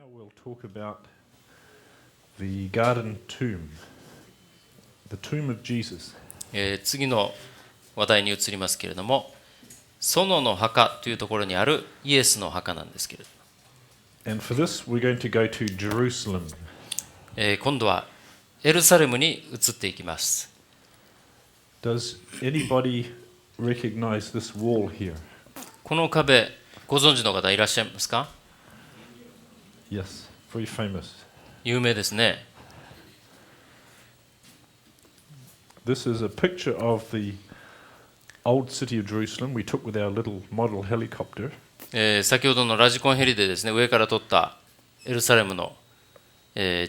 Now we'll talk about the garden tomb, the tomb of Jesus. 次の話題に移りますけれども、園の墓というところにあるイエスの墓なんですけれども、And for this, we're going to go to Jerusalem. 今度はエルサレムに移っていきます。Does anybody recognize this wall here? この壁、ご存知の方いらっしゃいますか？ Yes, very famous. 有名ですね。This is a picture of the old city of Jerusalem we took with our little model helicopter. 先ほどのラジコンヘリでですね、上から撮ったエルサレムの、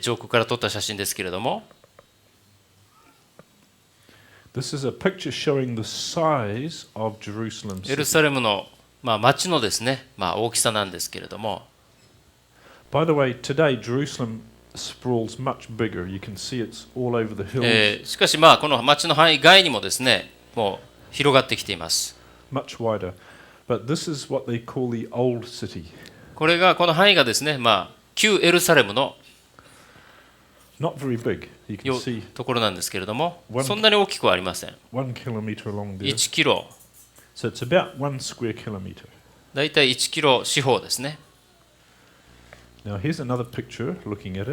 上空から撮った写真ですけれども、This is a picture showing the size of Jerusalem エル city. サレムの、町のですね、大きさなんですけれども、By the way, today Jerusalem sprawls much bigger. You can see it's all over the hills, しかしこの町の範囲外にもですね、もう広がってきています。much wider. But this is what they call the old city. この範囲がですね、旧エルサレムの Not very big. You can see ところなんですけれども、そんなに大きくはありません。 1 kilometer along there. 1キロ、 So it's about 1 square kilometer. だいたい1キロ四方ですね。Now here's another picture looking at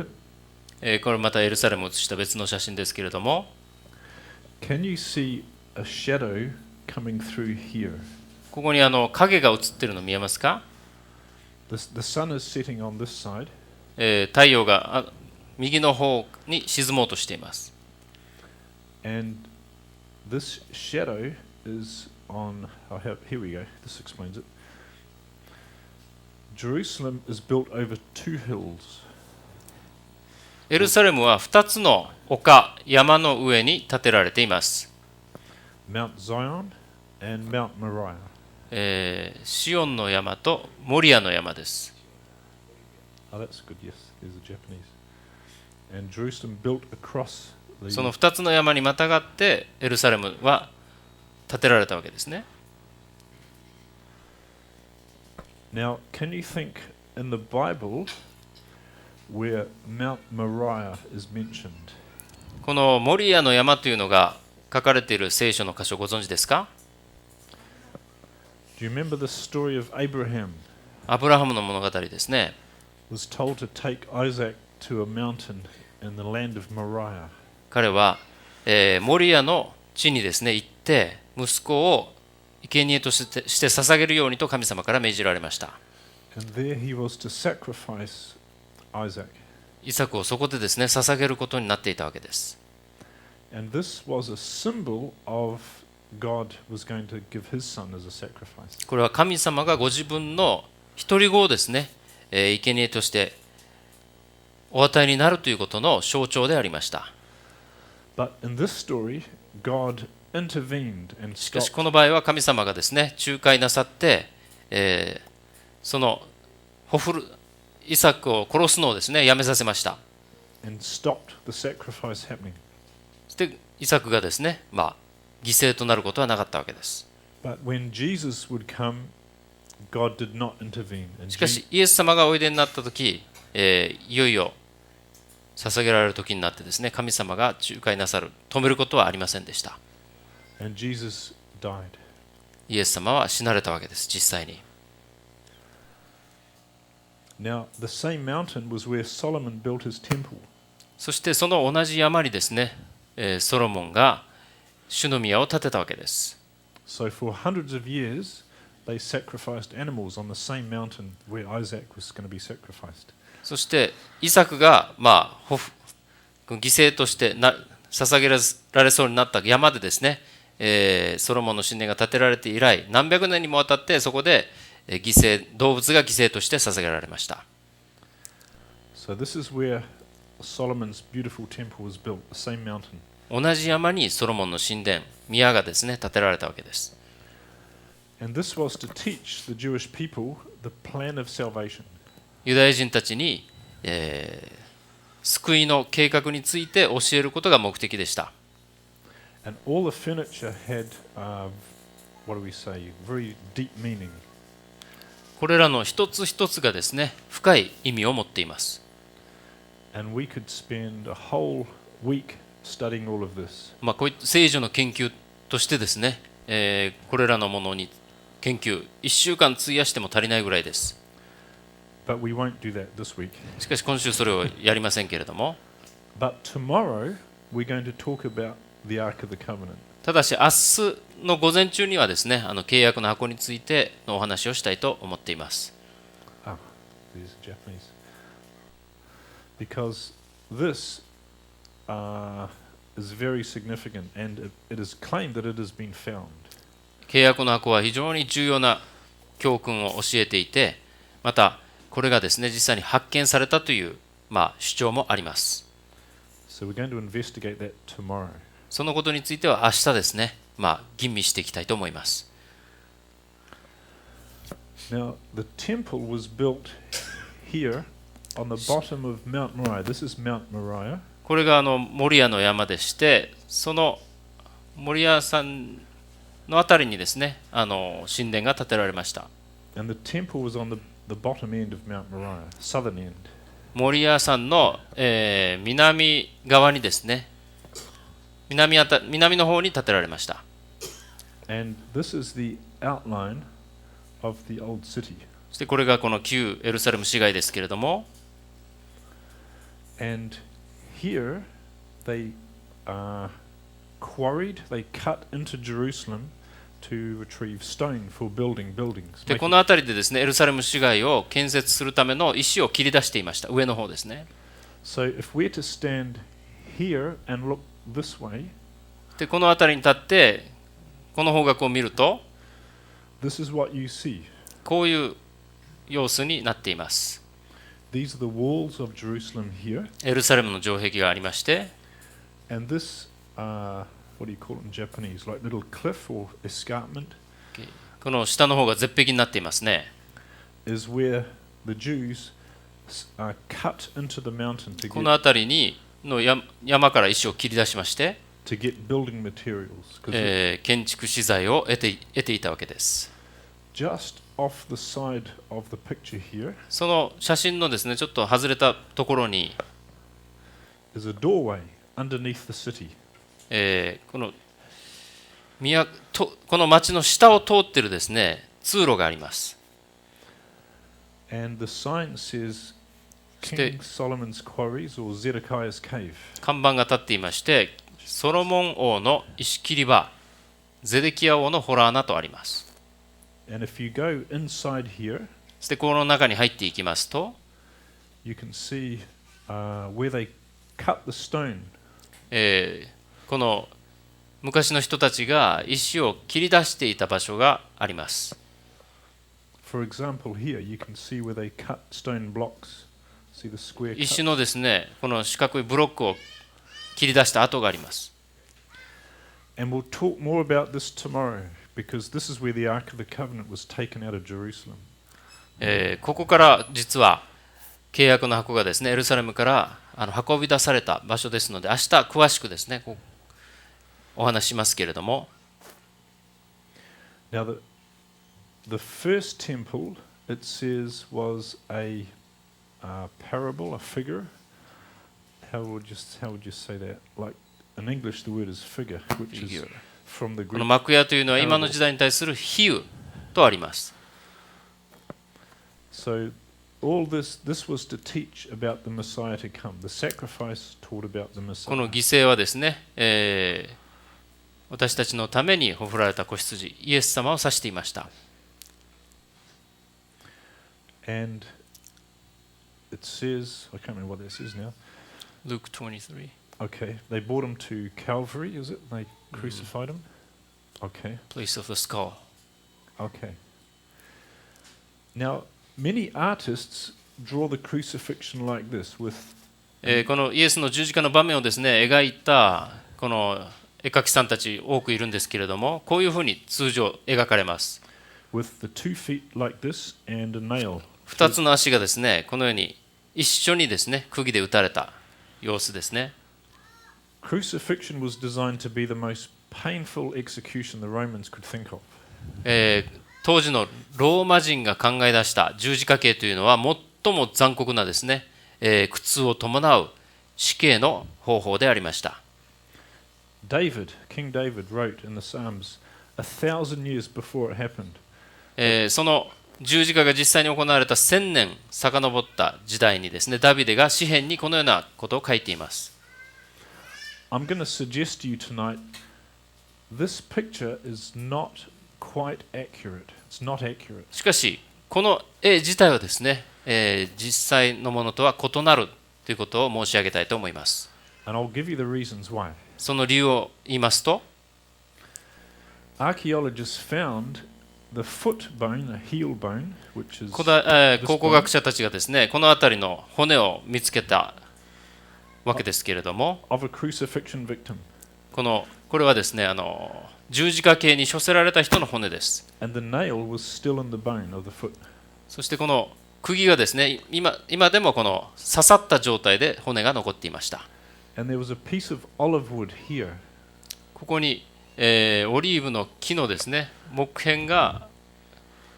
it. これまたエルサレムを写した別の写真ですけれども、 Can you see a shadow coming through here? ここに影が映ってるの見えますか？ The sun is setting on this side, 太陽が右の方に沈もうとしています。 and this shadow is on. Here we go. This explains it. Jerusalem is built over two hills. エルサレムは2つの丘、山の上に建てられています。 Mount Zion and Mount Moriah. シオンの山とモリアの山です。 Oh, that's good. Yes, there's a Japanese. And Jerusalem built across その the. 2つの山にまたがってエルサレムは建てられたわけですね。 Now, can you think in the Bible where Mount Moriah is mentioned? このモリアの山というのが書かれている聖書の箇所ご存知ですか？ Do you remember the story of Abraham? アブラハムの物語ですね。 Was told to take Isaac to a mountain in the land of Moriah. 彼は、モリアの地にですね行って息子を生贄として捧げるようにと神様から命じられました。 And there he was to sacrifice Isaac. イサクをそこでですね捧げることになっていたわけです。 And this was a symbol of God was going to give his son as a sacrifice. これは神様がご自分の一人子をですね、生贄としてお与えになるということの象徴でありました。 But in this story, God intervened and しかし stopped この場合は神様がですね仲介なさって、そのイサクを殺すのをですねやめさせました。 and stopped the sacrifice happening. そしてイサクがですね犠牲となることはなかったわけです。 But when Jesus would come, God did not intervene. And しかしイエス様がおいでになった時、いよいよ捧げられる時になってですね神様が仲介なさる止めることはありませんでした。 and Jesus died. イエス様は死なれたわけです実際に。 Now, the same mountain was where Solomon built his temple. そしてその同じ山にですね、ソロモンが主の宮を建てたわけです。 So for hundreds of years, they sacrificed animals on the same mountain where Isaac was going to be sacrificed. そしてイサクが犠牲として捧げられそうになった山でですね、ソロモンの神殿が建てられて以来何百年にもわたってそこで動物が犠牲として捧げられました。 So this is where Solomon's beautiful temple was built, the same mountain. 同じ山にソロモンの神殿宮がですね建てられたわけです。 And this was to teach the Jewish people the plan of salvation. ユダヤ人たちに、救いの計画について教えることが目的でした。 And all the furniture had, what do we say, very deep meaning. これらの一つ一つがですね、深い意味を持っています。And we could spend a whole week studying all of this. こういった聖書の研究としてですね、これらのものに研究、1週間費やしても足りないぐらいです。But we won't do that this week. しかし今週それをやりませんけれども、But tomorrow we're going to talk about the Ark of the Covenant. ただし明日の午前中にはですね、契約の箱についてのお話をしたいと思っています。Ah, there's Japanese. Because this is very significant, and it is claimed that it has been found. 契約の箱は非常に重要な教訓を教えていて、またこれがですね、実際に発見されたという、主張もあります。So we're going to investigate that tomorrow. そのことについては明日ですね、吟味していきたいと思います。Now, the temple was built here on the bottom of Mount Moriah. This is Mount Moriah. これがモリアの山でして、そのモリア山のあたりにですね、神殿が建てられました。And the temple was on the bottom end of Mount Moriah, southern end. モリア山の、南側にですね、南の方に建てられました。And this is the outline of the old city. そしてこれがこの旧エルサレム市街ですけれども、And here they quarried, they cut into Jerusalem to retrieve stone for building buildings. でこの辺りでですね、エルサレム市街を建設するための石を切り出していました。上の方ですね。So if we're to stand here and look this way, でこの辺りに立ってこの方角を見ると、this is what you see. こういう様子になっています。These are the walls of Jerusalem here. エルサレムの城壁がありまして、And this, what do you call it in Japanese? Like little cliff or escarpment? この下の方が絶壁になっていますね。Is where the Jews cut into the mountain この辺りの山から石を切り出しまして、to get building materials. 建築資材を得ていたわけです。Just off the side of the picture here その写真のですね、ちょっと外れたところに、is a doorway underneath the city. この町の下を通っているですね、通路があります。And the sign says King Solomon's quarries or Zedekiah's cave. 看板が立っていまして、ソロモン王の石切り場、ゼデキア王の洞穴とあります。And if you go inside here, そしてこの中に入っていきますと、you can see where they cut the stone. この昔の人たちが石を切り出していた場所があります。For example, here you can see where they cut stone blocks. See the square 石 cut. のですね、この四角いブロックを切り出した跡があります。And we'll talk more about this tomorrow because this is where the Ark of the Covenant was taken out of Jerusalem. ここから実は契約の箱がですね、エルサレムから運び出された場所ですので、明日詳しくですね、お話ししますけれども。Now the first temple, it says, was a parable, a figure. How would you say that? Like in English, the word is figure, which is from the この Greek. 幕屋というのは今の時代に対する比喩とあります。So all this was to teach about the Messiah to come. The sacrifice taught about the この Messiah. 犠牲はですね、私たちのためにほふられた子羊、イエス様を指していました。And it says, I can't remember what that says now. Luke 23. Okay, they brought him to Calvary, is it? They crucified him? Okay, Place of the skull. okay. Now, many artists draw the crucifixion like this with このイエスの十字架の場面をですね、描いたこの絵描きさんたち多くいるんですけれども、こういうふうに通常描かれます。with the 2 feet like this and a nail. 2つの足がですね、このように一緒にですね、釘で打たれた様子ですね。Crucifixion was designed to be the most painful execution the Romans could think of. 当時のローマ人が考え出した十字架刑というのは最も残酷なですね、苦痛を伴う死刑の方法でありました。King David wrote in the Psalms 1,000 years before it happened. その十字架が実際に行われた1000年遡った時代にですね、ダビデが詩篇にこのようなことを書いています。I'm going to suggest to you tonight, this picture is not quite accurate. It's not accurate. しかし、この絵自体はですね、実際のものとは異なるということを申し上げたいと思います。And I'll give you the reasons why. その理由を言いますと、Archaeologists found the foot bone, the heel bone, which is 考古学者たちがですね、この辺りの骨を見つけたわけですけれども、of a crucifixion victim. これはですね、十字架刑に処せられた人の骨です。And the nail was still in the bone of the foot. そしてこの釘がですね、今でもこの刺さった状態で骨が残っていました。And there was a piece of olive wood here. ここに、オリーブの木のですね、木片が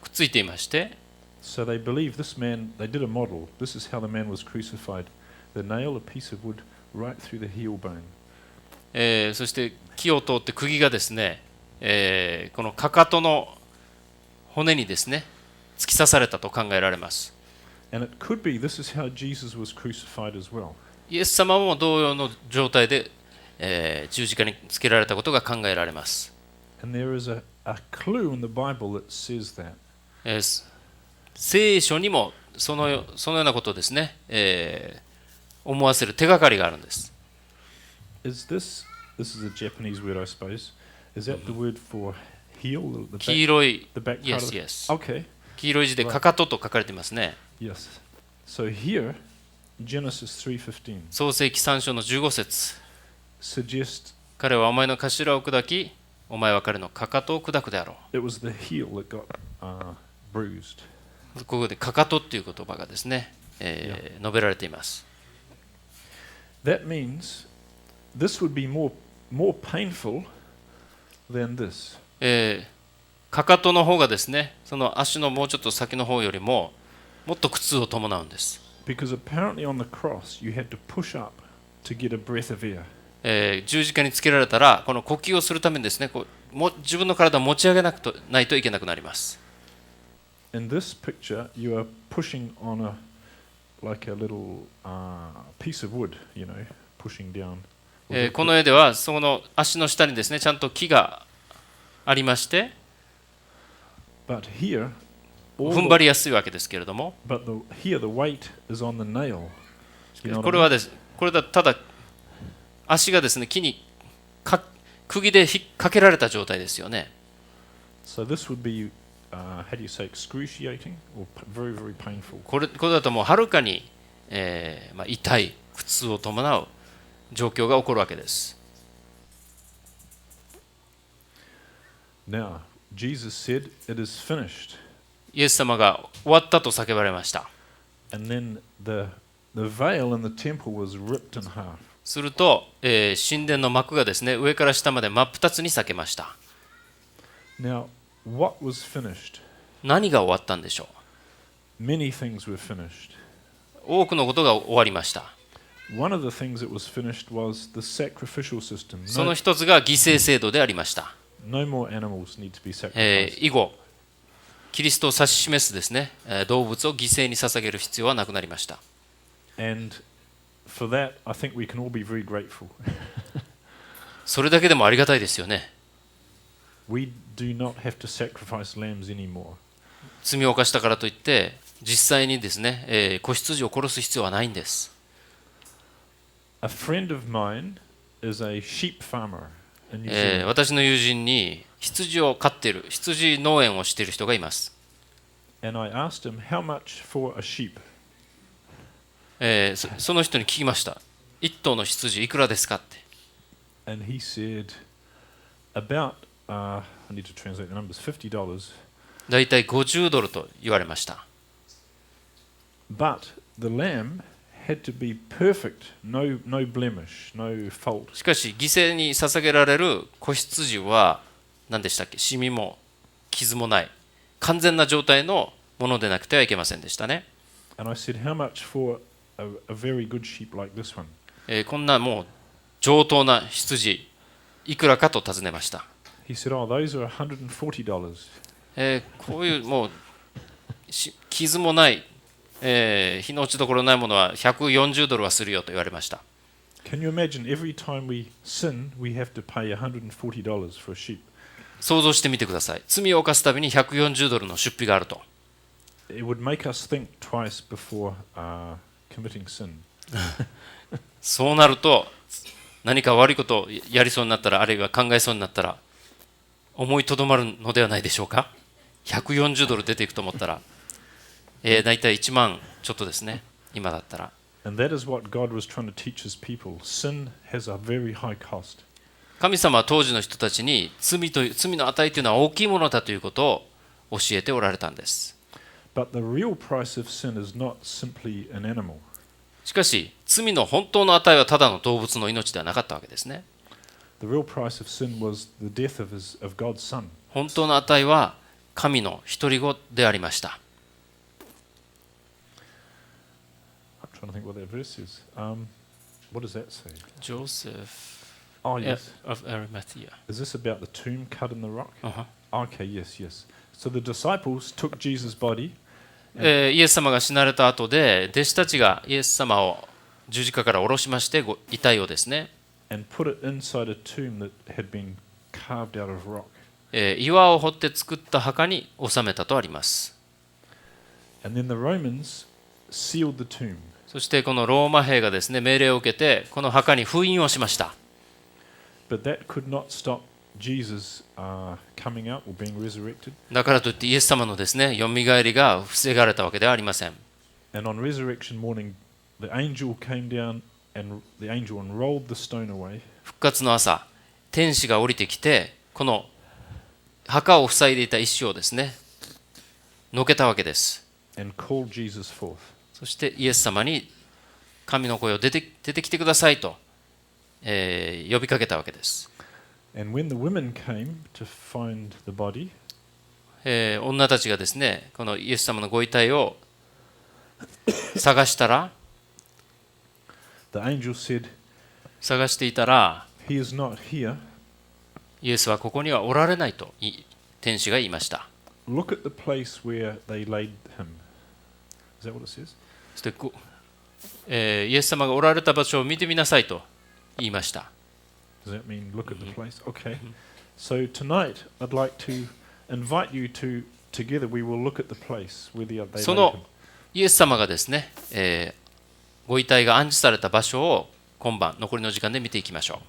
くっついていまして、So they believe this man, they did a model. This is how the man was crucified. They nail a piece of wood right through the heel bone. そして木を通って釘がですね、このかかとの骨にですね、突き刺されたと考えられます。And it could be this is how Jesus was crucified as well. イエス様も同様の状態で、十字架につけられたことが考えられます。And there is a clue in the Bible that says that. 聖書にもそのようなことをですね、思わせる手がかりがあるんです。This is a Japanese word, I suppose. Is that the word for heel? 黄色い、the back part of yes. Okay. 黄色い字でかかとと書かれていますね。Yes. So here, Genesis 3:15. 創世記3章の15節。Suggest 彼はお前の頭を砕き、お前は彼のかかとを砕くであろう。it was the heel that got bruised. ここでかかとっていう言葉がですね、述べられています。That means this would be more painful than this. かかとの方がですね、その足のもうちょっと先の方よりももっと苦痛を伴うんです。Because apparently on the cross you had to push up to get a breath of air. 十字架につけられたら、この呼吸をするためにですね、自分の体を持ち上げないといけなくなります。In this picture, you are pushing on like a little piece of wood, pushing down. この絵では、その足の下にですね、ちゃんと木がありまして、But here, 踏ん張りやすいわけですけれども、here the weight is on the nail. これはただ足がですね、木に釘で引っ掛けられた状態ですよね。So this would be, how do you say, excruciating or very, very painful. これだともうはるかに、痛い苦痛を伴う状況が起こるわけです。Now, Jesus said, "It is finished." イエス様が終わったと叫ばれました。And then the veil in the temple was ripped in half. すると、神殿の幕がですね、上から下まで真っ二つに裂けました。Now, what was finished? 何が終わったんでしょう。Many things were finished. 多くのことが終わりました。One of the things that was finished was the sacrificial system. その一つが犠牲制度でありました。No more animals need to be sacrificed. 以後、キリストを指し示すですね、動物を犠牲に捧げる必要はなくなりました。And for that, I think we can all be very grateful. それだけでもありがたいですよね。We do not have to sacrifice lambs anymore. 罪を犯したからといって実際にですね、子羊を殺す必要はないんです。A friend of mine is a sheep farmer in New Zealand. 私の友人に羊を飼っている、羊農園をしている人がいます。And I asked him how much for a sheep. その人に聞きました。一頭の羊いくらですかって。And he said about I need to translate the numbers, $50. だいたい$50と言われました。But the lamb had to be perfect, no blemish, no fault. しかし犠牲に捧げられる子羊は何でしたっけ？シミも傷もない、完全な状態のものでなくてはいけませんでしたね。And I said, how much for a very good sheep like this one? こんなもう上等な羊いくらかと尋ねました。He said, oh, those are $140. こういうもう傷もない、日の落ちどころないものは$140はするよと言われました。Can you imagine every time we sin, we have to pay $140 for a sheep? 想像してみてください。罪を犯すたびに$140の出費があると。It would make us think twice before committing sin. そうなると何か悪いことをやりそうになったら、あるいは考えそうになったら思いとどまるのではないでしょうか。$140出ていくと思ったら、だいたい1万ちょっとですね、今だったら。And that is what God was trying to teach his people. Sin has a very high cost. 神様は当時の人たちに罪の値というのは大きいものだということを教えておられたんです。But the real price of sin is not simply an animal. しかし罪の本当の値はただの動物の命ではなかったわけですね。The real price of sin was the death of God's son. 本当の値は神の独り子でありました。I'm trying to think what that verse is. What does that say? Joseph Oh, yes. of Arimathea. Is this about the tomb cut in the rock? Uh-huh. Okay, yes, yes. So the disciples took Jesus' body. イエス様が死なれた後で弟子たちがイエス様を十字架から下ろしまして遺体をですね、And put it inside a tomb that had been carved out of rock. 岩を掘って作った墓に収めたとあります。 And then the Romans sealed the tomb. そしてこのローマ兵がですね、命令を受けてこの墓に封印をしました。 But that could not stop Jesus coming out or being resurrected. だからといってイエス様のですね、よみがえりが防がれたわけではありません。 And on resurrection morning, the angel came down and the angel unrolled the stone away. 復活の朝、天使が降りてきてこの墓を塞いでいた石をですね、のけたわけです。 And called Jesus forth. そしてイエス様に神の声を出てきてくださいと、呼びかけたわけです。 And when the women came to find the body, 女たちがですね、このイエス様のご遺体を探したら、 the angel said, 探していたら、 He is not here. イエスはここにはおられないと天使が言いました。 Look at the place where they laid him. Is that what it says? そしてイエス様がおられた場所を見てみなさいと言いました。 Does that mean look at the place? Okay. So tonight, I'd like to invite you to, together, we will look at the place where they そ laid の him. イエス様がですね、ご遺体が安置された場所を今晩残りの時間で見ていきましょ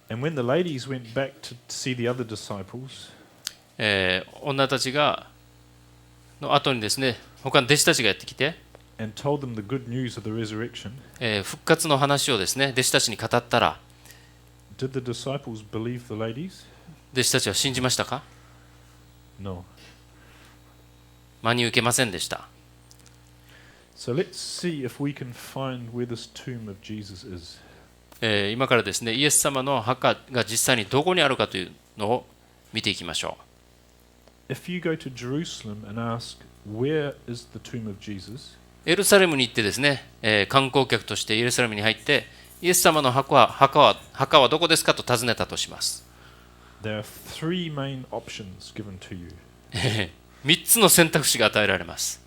う。 And when the ladies went back to see the other disciples, 女たちがの後にですね、他の弟子たちがやってきて、 and told them the good news of the resurrection, 復活の話をですね、弟子たちに語ったら、 did the disciples believe the ladies? 弟子たちは信じましたか？ No. 真に受けませんでした。 So let's see if we can find where this tomb of Jesus is. 今からですね、イエス様の墓が実際にどこにあるかというのを見ていきましょう。 If you go to Jerusalem and ask, where is the tomb of Jesus? エルサレムに行ってですね、観光客としてエルサレムに入って、イエス様の墓はどこですかと尋ねたとします。 There are three main options given to you. 3つの選択肢が与えられます。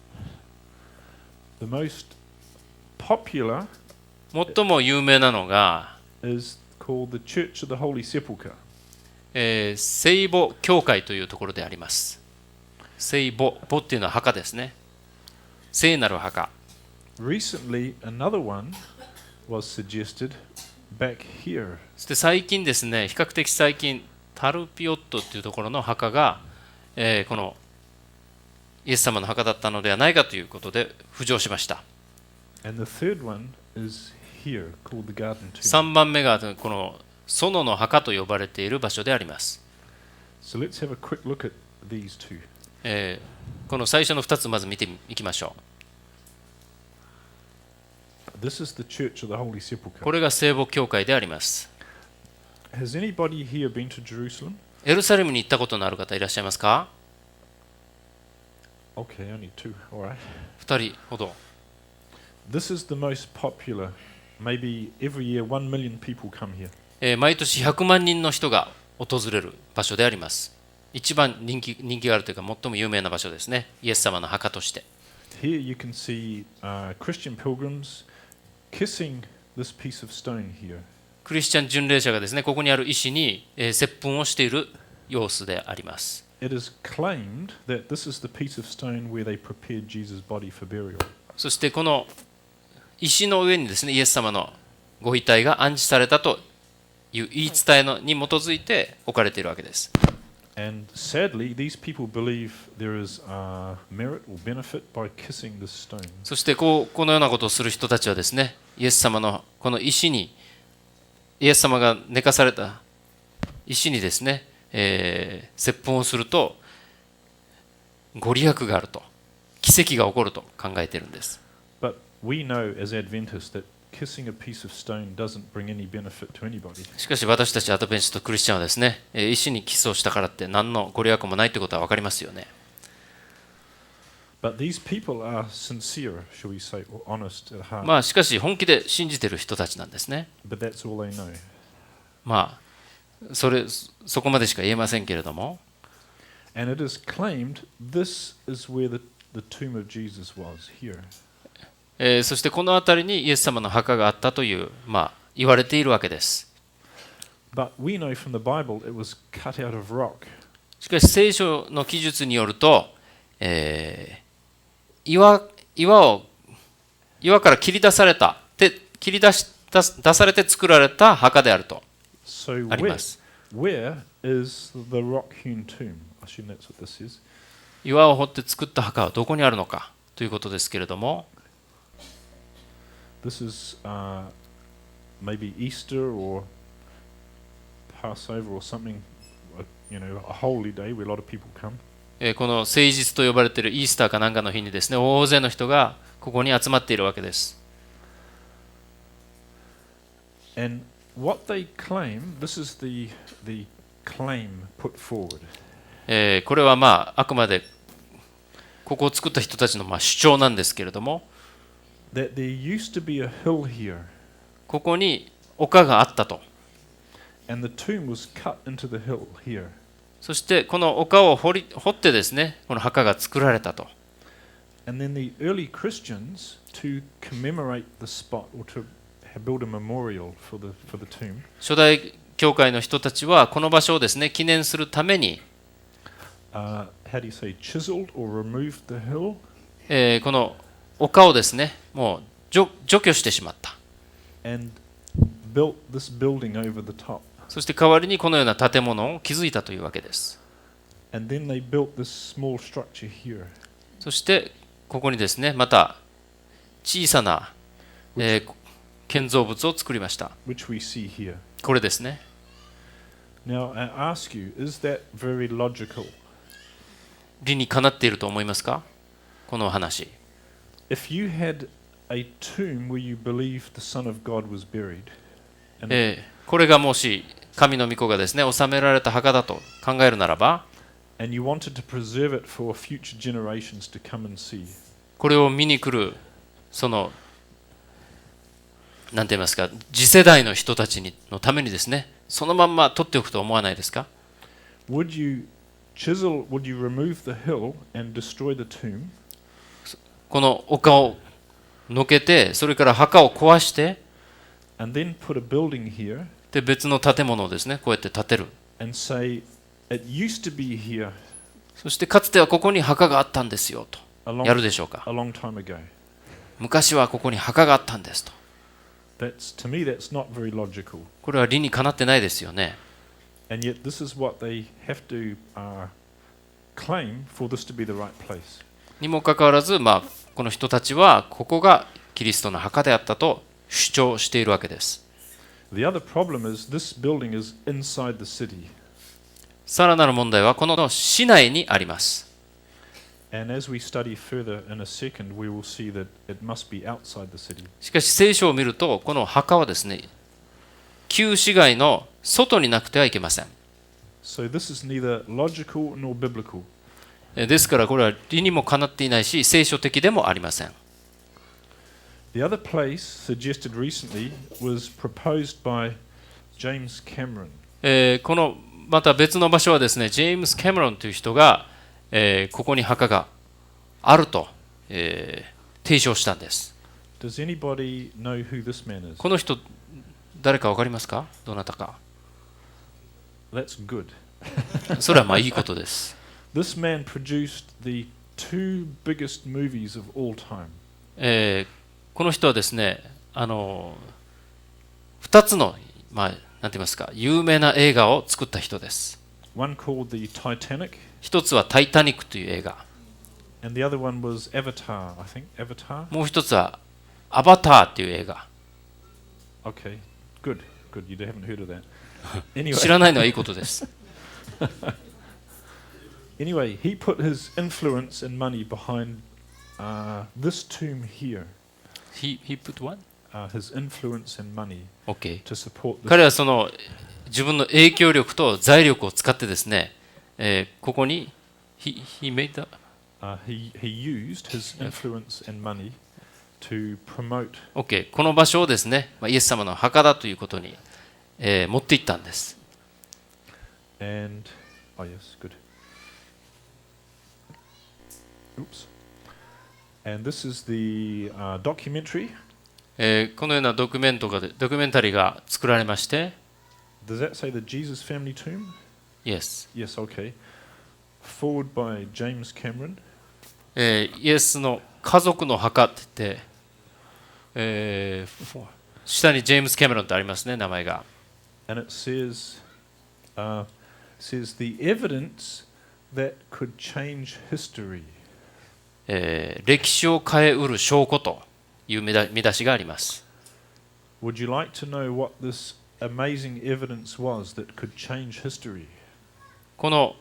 The most popular 最も有名なのが、 is called the Church of the Holy Sepulchre. 聖母教会というところであります。聖母っていうのは墓ですね。聖なる墓。 Recently, another one was suggested back here. そして最近ですね、比較的最近、タルピオットというところの墓が、このイエス様の墓だったのではないかということで浮上しました。 And the third one is here, called the Garden Tomb. 3番目がこの園の墓と呼ばれている場所であります。 So let's have a quick look at these two. この最初の2つまず見ていきましょ This is the Church of the Holy う。 Sepulchre. これが聖母教会であります。 Has anybody here been to Jerusalem? エルサレムに行ったことのある方いらっしゃいますか？ Okay, only two. All right. 2人ほど。This is the most popular. Maybe every year 1 million people come here. 毎年100万人の人が訪れる場所であります。一番人気があるというか最も有名な場所ですね。イエス様の墓として。Here you can see Christian pilgrims kissing this piece of stone here. クリスチャン巡礼者がですね、ここにある石に接吻をしている様子であります。It is claimed that this is the piece of stone where they prepared Jesus' body for burial. そしてこの石の上にですね、イエス様のご遺体が安置されたという言い伝えに基づいて置かれているわけです。And sadly, these people believe there is merit or benefit by kissing this stone. そしてこのようなことをする人たちはですね、イエス様のこの石に、イエス様が寝かされた石にですね、接吻をするとご利益があると、奇跡が起こると考えているんです。But we know as Adventists that kissing a piece of stone doesn't bring any benefit to anybody. しかし私たちアドベンチストクリスチャンはですね、石にキスをしたからって何のご利益もないということは分かりますよね。But these people are sincere, shall we say, or honest at heart. まあしかし本気で信じている人たちなんですね。But that's all they know. まあそこまでしか言えませんけれども。And it is claimed this is where the tomb of Jesus was, here. そしてこの辺りにイエス様の墓があったという、言われているわけです。But we know from the Bible it was cut out of rock. しかし聖書の記述によると、岩から切り出されて作られた墓であると So あります。where is the rock-hewn tomb? I assume that's what this is. 岩を掘って作った墓はどこにあるのかということですけれども、This is maybe Easter or Passover or something, a holy day where a lot of people come. この聖日と呼ばれているイースターかなんかの日にですね、大勢の人がここに集まっているわけです。And what they claim, this is the claim put forward. これはあくまでここを作った人たちの主張なんですけれども、That there used to be a hill here. ここに丘があったと。And the tomb was cut into the hill here. そしてこの丘を掘ってですね、この墓が作られたと。And then the early Christians, to commemorate the spot or to build a memorial for the tomb. 初代教会の人たちはこの場所をですね、記念するために、how do you say, chiseled or removed the hill? この丘をですね、もう除去してしまった。And built this building over the top. そして代わりにこのような建物を築いたというわけです。And then they built this small structure here. そしてここにですね、また小さな、建造物を作りました。Which we see here. これですね。Now I ask you, is that very logical? 理にかなっていると思いますか？この話。If you had a tomb where you believed the Son of God was buried, これがもし神の御子がですね、収められた墓だと考えるならば、and you wanted to preserve it for future generations to come and see. これを見に来るそのなんて言いますか、次世代の人たちのためにですね、そのまんま取っておくと思わないですか？ Would you remove the hill and destroy the tomb? この丘をのけて、それから墓を壊して、and then put a building here, で別の建物をですね、こうやって建てる。and say it used to be here そしてかつてはここに墓があったんですよと やるでしょうか？ a long time ago. 昔はここに墓があったんですと。To me, that's not very logical. これは理にかなってないですよね。And yet, this is what they have to claim for this to be the right place. にもかかわらず、この人たちはここがキリストの墓であったと主張しているわけです。The other problem is this building is inside the city. さらなる問題はこの市内にあります。And as we study further in a second, we will see that it must be outside the city. しかし聖書を見ると、この墓はですね、旧市街の外になくてはいけません。So this is neither logical nor biblical. ですからこれは理にもかなっていないし聖書的でもありません。The other place suggested recently was proposed by James Cameron. このまた別の場所はですね、ジェームス・キャメロンという人が、ここに墓があると、提唱したんです。Does anybody know who this man is? この人誰か分かりますか？どなたか。That's good. それはまあいいことです。This man produced the two biggest movies of all time. この人はですね、2つの、まあ、なんて言いますか、有名な映画を作った人です。One called the Titanic. 一つはタイタニックという映画。And the other one was Avatar, I think. Avatar? もう一つはアバターという映画。Okay, good. Good. You haven't heard of that. 知らないのはいいことです。Anyway, he put his influence and money behind this tomb here. He put what? His influence and money Okay. to support this. 彼はその自分の影響力と財力を使ってですね、ここに he made the he used his influence and money to promote. Okay. この場所をですね、イエス様の墓だということに、持っていったんです。And oh yes, good. Oops. And this is the documentary. このようなドキュメンタリーが作られまして、Does that say the Jesus family tomb? Yes. Yes, okay. Forward by James Cameron. イエスの家族の墓って言って、下にジェームス・キャメロンってありますね、名前が。And it says the evidence that could change history. 歴史を変えうる証拠という見出しがあります。Would you like to know what this amazing evidence was that could change history? この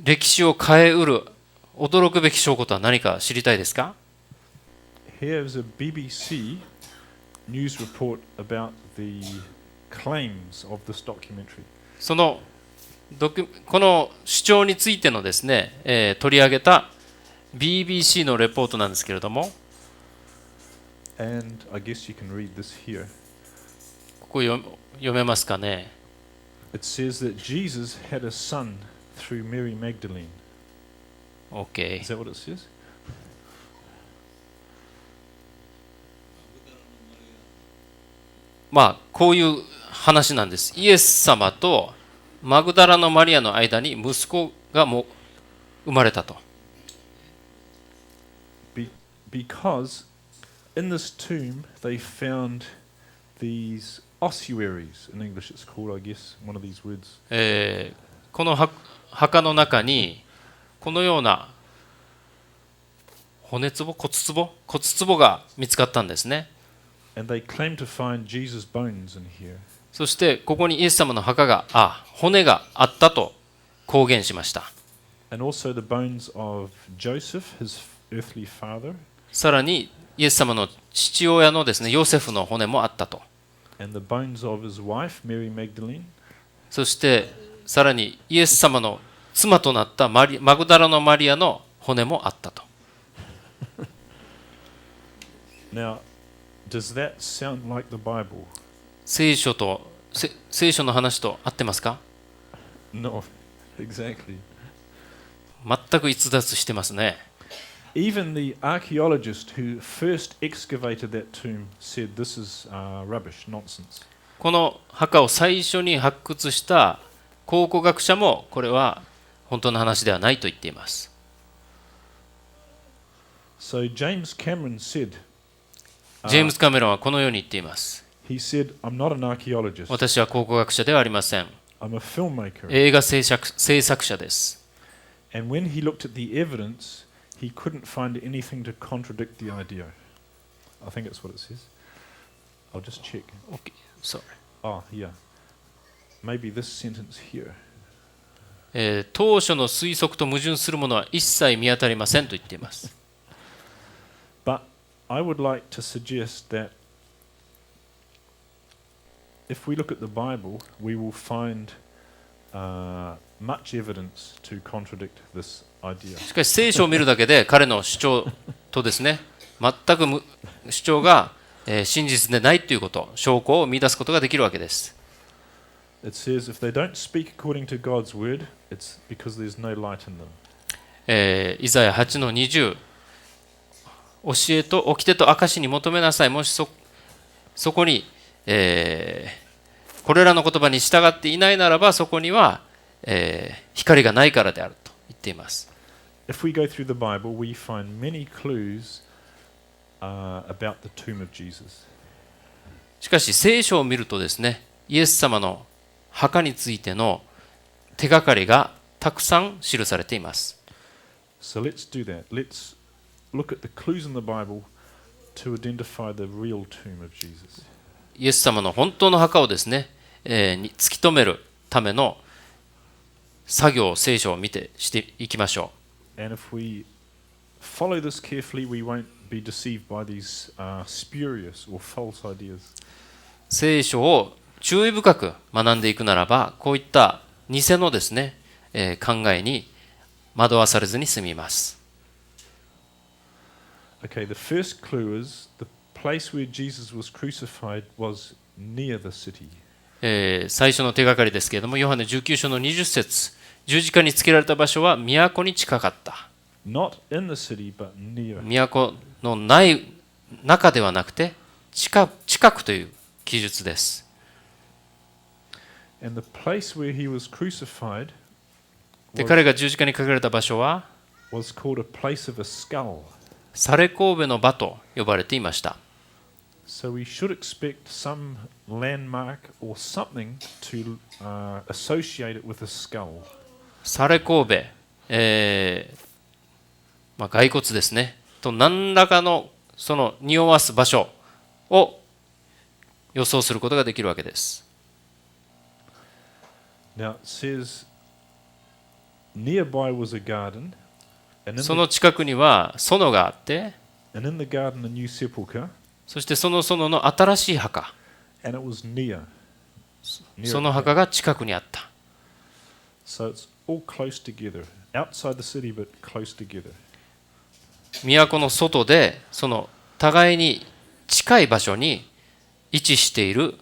歴史を変えうる驚くべき証拠とは何か知りたいですか？ Here's a BBC news report about the claims of this documentary. この主張についてのですね、取り上げた BBC のレポートなんですけれども、And I guess you can read this here. ここ読めますかね。It says that Jesus had a son through Mary Magdalene. OK。Is that what it says? まあこういう話なんです。イエス様とマグダラのマリアの間に息子がもう生まれたと。Because in this tomb they found these ossuaries. In English it's called, I guess, one of these words. この墓の中にこのような骨壺が見つかったんですね。And they claim to find Jesus' bones in here. そしてここにイエス様の骨があったと公言しました。And also the bones of Joseph, his earthly father. さらにイエス様の父親のですね、ヨセフの骨もあったと。And the bones of his wife, Mary Magdalene. そしてさらにイエス様の妻となったマグダラのマリアの骨もあったと。Now, does that sound like the Bible? 聖書の話と合ってますか？ No, exactly. 全く逸脱してますね。Even the archaeologist who first excavated that tomb said this is rubbish, nonsense. この墓を最初に発掘した考古学者もこれは本当の話ではないと言っています。So James Cameron said, ジェームス・カメロンはこのように言っています。he said, I'm not an archaeologist. 私は考古学者ではありません。 I'm a filmmaker. 映画制作者です。And when he looked at the evidence, he couldn't find anything to contradict the idea. I think that's what it says. I'll just check. Okay, sorry. Oh, yeah. Maybe this sentence here. 当初の推測と矛盾するものは一切見当たりませんと言っています。But I would like to suggest that if we look at the Bible, we will find much evidence to contradict this idea. しかし聖書を見るだけで彼の主張とですね、全く主張が真実でないということ、証拠を見出すことができるわけです。It says if they don't speak according to God's word, it's because there's no light in them. イザヤ 8-20、教えと掟と証に求めなさい。もしそこに、これらの言葉に従っていないならば、そこには、光がないからであると言っています。If we go through the Bible, we find many clues about the tomb of Jesus. しかし聖書を見るとですね、イエス様の墓についての手がかりがたくさん記されています。So let's do that. Let's look at the clues in the Bible to identify the real tomb of Jesus. イエス様の本当の墓をですね、に突き止めるための作業を聖書を見てしていきましょう。And if we follow this carefully, we won't be deceived by these spurious or false ideas. 聖書を注意深く学んでいくならば、こういった偽のですね、考えに惑わされずに済みます。Okay, the first clue is the place where Jesus was crucified was near the city. 最初の手がかりですけれども、ヨハネ19章の20節、十字架につけられた場所は都に近かった。Not in the city, but near. 都の中ではなくて近くという記述です。And the place where he was crucified で、彼が十字架にかけられた場所は was called a place of a skull. サレ神戸の場と呼ばれていました。So we should expect some landmark or something to associate it with a skull. サレ神戸、骸骨ですね。と何らかのその匂わす場所を予想することができるわけです。Now it says nearby was a garden, and その近くには園があって、in the garden a new sepulchre, そしてその園の新しい墓、 and it was near. その墓が近くにあった。So it's all close together, outside the city but close together. 都の外でその互いに近い場所に位置している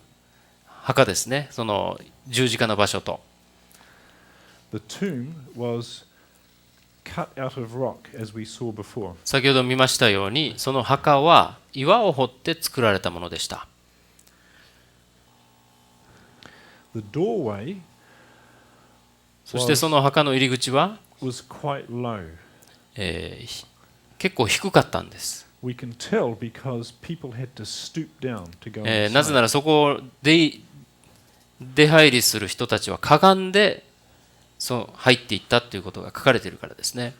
墓ですね。その十字架の場所と。The tomb was cut out of rock, as we saw before. 先ほど見ましたように、その墓は岩を掘って作られたものでした。The doorway そしてその墓の入り口は、was quite low. 結構低かったんです。We can tell because people had to stoop down to go なぜな inside. らそこで出入りする人たちはかがんで入っていったということが書かれているからですね。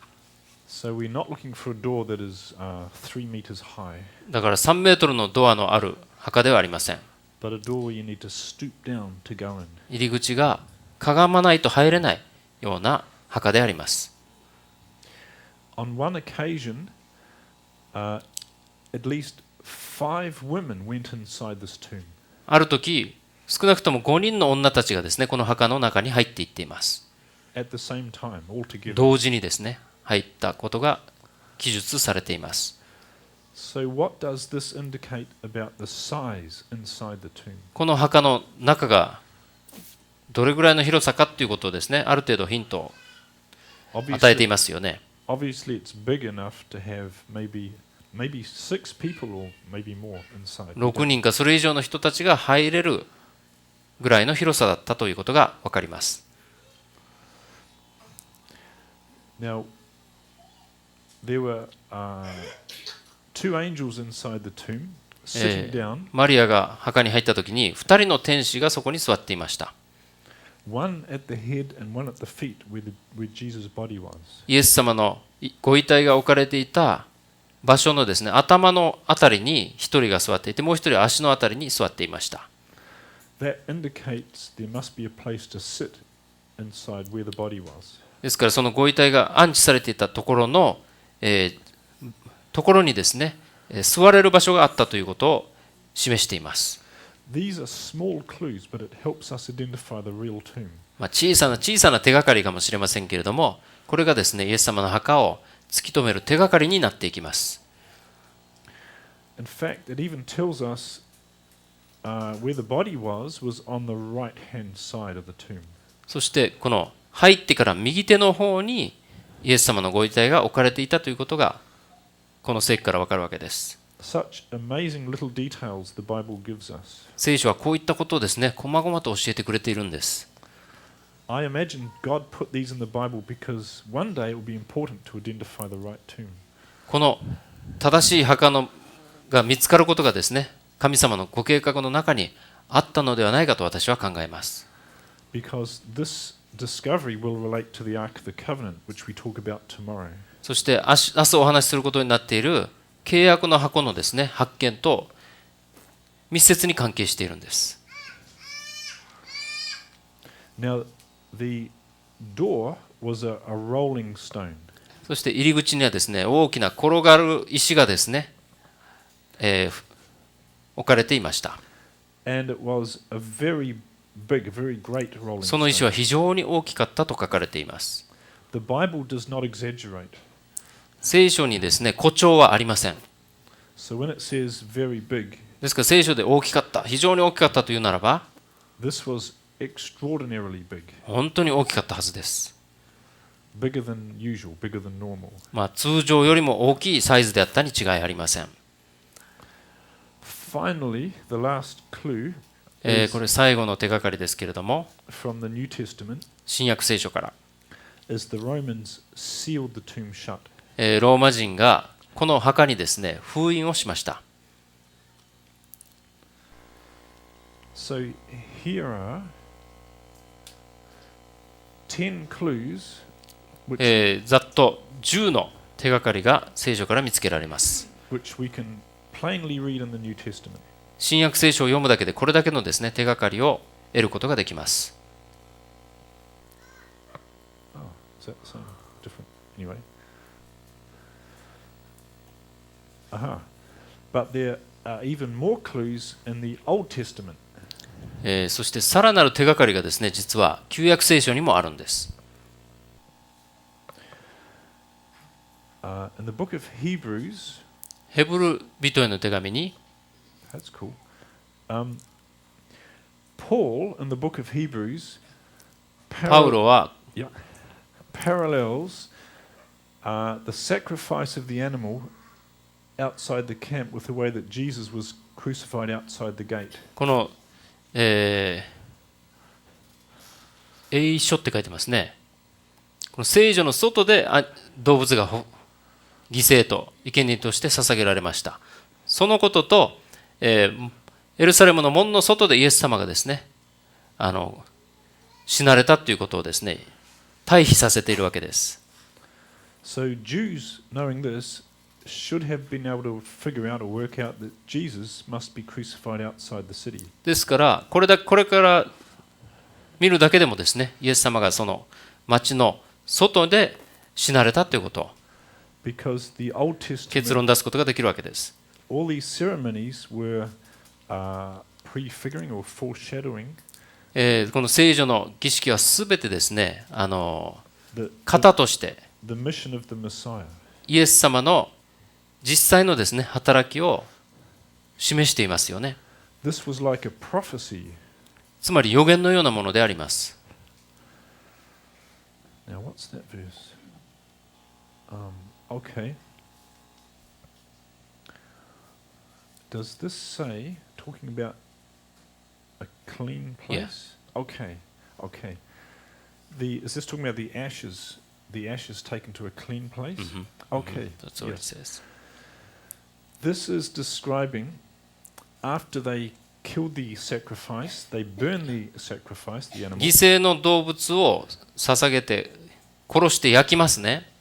So we're not looking for a door that is 3 meters high, だから3メートルのドアのある墓ではありません。but a door where you need to stoop down to go in. 入り口がかがまないと入れないような墓であります。On one occasion, at least 5 women went inside this tomb. ある時、少なくとも5人の女たちがですね、この墓の中に入っていっています。At the same time, all together. 同時にですね、入ったことが記述されています。So what does this indicate about the size inside the tomb? この墓の中がどれぐらいの広さかということをですね、ある程度ヒントを与えていますよね。Obviously, it's big enough to have maybe 6 people or maybe more inside. 6人かそれ以上の人たちが入れるぐらいの広さだったということが分かります。Now, there were 2 angels inside the tomb, sitting down. マリアが墓に入った時に2人の天使がそこに座っていました。One at the head and one at the feet, where Jesus' body was. イエス様のご遺体が置かれていた場所のですね、頭のあたりに1人が座っていて、もう1人は足のあたりに座っていました。That indicates there must be a place to sit inside where the body was. ですからそのご遺体が安置されていたところの、ところにですね、座れる場所があったということを示しています。these are small clues, but it helps us identify the real tomb. 小さな小さな手がかりかもしれませんけれども、これがですね、イエス様の墓を突き止める手がかりになっていきます。In fact, it even tells us where the body was on the right-hand side of the tomb. そしてこの入ってから右手の方にイエス様のご遺体が置かれていたということがこの聖句からわかるわけです。Such amazing little details the Bible gives us. 聖書はこういったことをですね、細々と教えてくれているんです。I imagine God put these in the Bible because one day it will be important to identify the right tomb. この正しい墓が見つかることがですね、神様のご計画の中にあったのではないかと私は考えます。Because this discovery will relate to the Ark of the Covenant, which we talk about tomorrow. そして明日お話しすることになっている契約の箱のですね、発見と密接に関係しているんです。Now, the door was a rolling stone. そして入り口にはですね、大きな転がる石がですね、置かれていました。And it was a very big, very great rolling stone. その石は非常に大きかったと書かれています。The Bible does not exaggerate. 聖書にですね、誇張はありません。So when it says very big, ですから聖書で大きかった、非常に大きかったというならば、this was extraordinarily big. 本当に大きかったはずです。Bigger than usual, bigger than normal. 通常よりも大きいサイズであったに違いありません。Finally, the last clue これ最後の手がかりですけれども、 from the New Testament 新約聖書から、is the Romans sealed the tomb shut. ローマ人がこの墓にですね、封印をしました。So here are 10 clues which, ざっと10の手がかりが聖書から見つけられます。which we can plainly read in the New Testament. 新約聖書を読むだけでこれだけのですね、手がかりを得ることができます。Oh, is that the same? Different? Anyway. But there are even more clues in the Old Testament. そしてさらなる手がかりがですね、実は旧約聖書にもあるんです。In the book of Hebrews, ヘブル人への手紙に、that's cool. Paul in the book of Hebrews パウロは parallels the sacrifice of the animal outside the camp with the way that Jesus was crucified outside the gate. この、栄書って書いてますね。この聖女の外で動物が犠牲と生贄として捧げられました。そのことと、エルサレムの門の外でイエス様がですね、死なれたということをですね、対比させているわけです。So Jews, knowing this, should have been able to figure out or work out that Jesus must be crucified outside the city. ですからこれから見るだけでもですね、イエス様がその町の外で死なれたということを Because the Old 結論 Testament, 出すことができるわけです。all these ceremonies were prefiguring or foreshadowing この聖女の儀式はすべてですね、the, 型として the mission of the Messiah. イエス様の実際のですね、働きを示していますよね。This was like a prophecy. つまり予言のようなものであります。Now, what's that verse? Okay. Does this say, talking about a clean place? Okay, okay. Is this talking about the ashes taken to a clean place? Okay. That's what it yes. says. This is describing after they killed the sacrifice, they burned the sacrifice, the animal. 犠牲の動物を捧げて殺して焼きますね。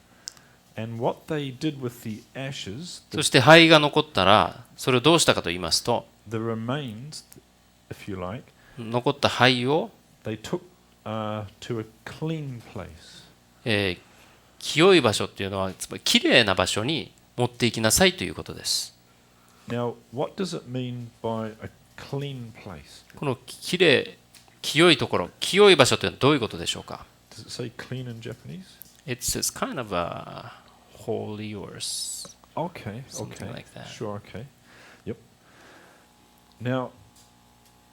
And what they did with the ashes, そして灰が残ったらそれをどうしたかと言いますと、 the remains, if you like, 残った灰を、they took to a clean place. 清い場所っていうのはつまりきれいな場所に持っていきなさいということです。Now, what does it mean by a clean place. このきれい、清いところ、清い場所というのはどういうことでしょうか？ Does it say clean in Japanese? It says kind of a holy or Okay, something okay. like that. Sure, okay. Yep. Now,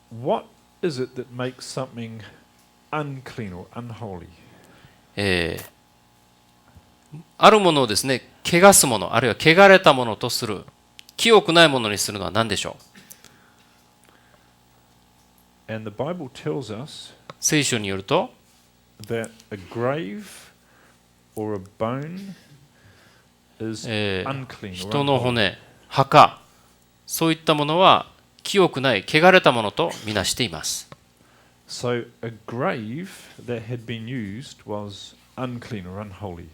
what is it that makes something unclean or unholy? あるものをですね、汚すもの、あるいは汚れたものとする、清くないものにするのは何でしょう？ And the Bible tells us 聖書によると、that a grave or a bone is unclean 人 or の unholy. 骨、墓、そういったものは清くない、汚れたものとみなしています。So a grave that had been used was unclean or unholy.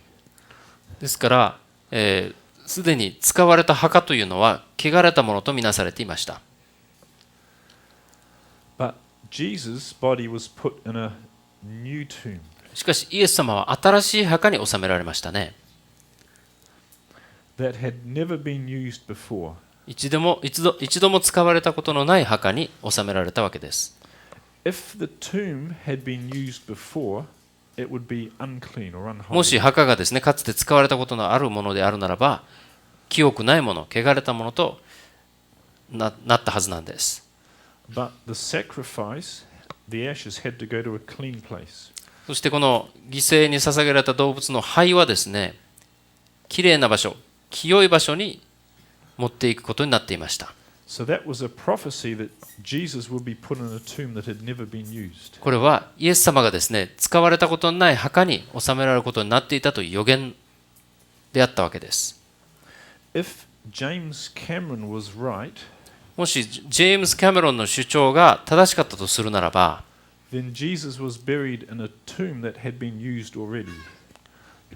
ですから、すでに使われた墓というのは汚れたものとみなされていました。But Jesus' body was put in a new tomb. しかしイエス様は新しい墓に収められましたね。That had never been used before. 一度も使われたことのない墓に収められたわけです。If the tomb had been used before, it would be unclean or もし unholy. 墓がですね、かつて使われたことのあるものであるならば、清くないもの、汚れたものと なったはずなんです。But the sacrifice, the ashes had to go to a clean place. そしてこの犠牲に捧げられた動物の灰はですね、きれいな場所、清い場所に持っていくことになっていました。So that was a prophecy that Jesus would be put in a tomb that had never been used. これはイエス様がですね、使われたことのない墓に収められることになっていたという予言であったわけです。If James Cameron was right, もしジェームズ・キャメロンの主張が正しかったとするならば、then Jesus was buried in a tomb that had been used already.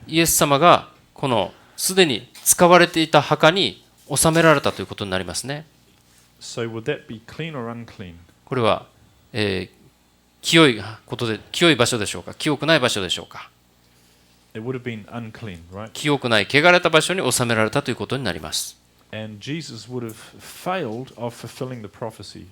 イエス様がこのすでに使われていた墓に収められたということになりますね。So would that be clean or unclean? これは、清いことで、清い場所でしょうか、清くない場所でしょうか。It would have been unclean, right? 清くない、汚れた場所に収められたということになります。And Jesus would have failed of fulfilling the prophecy.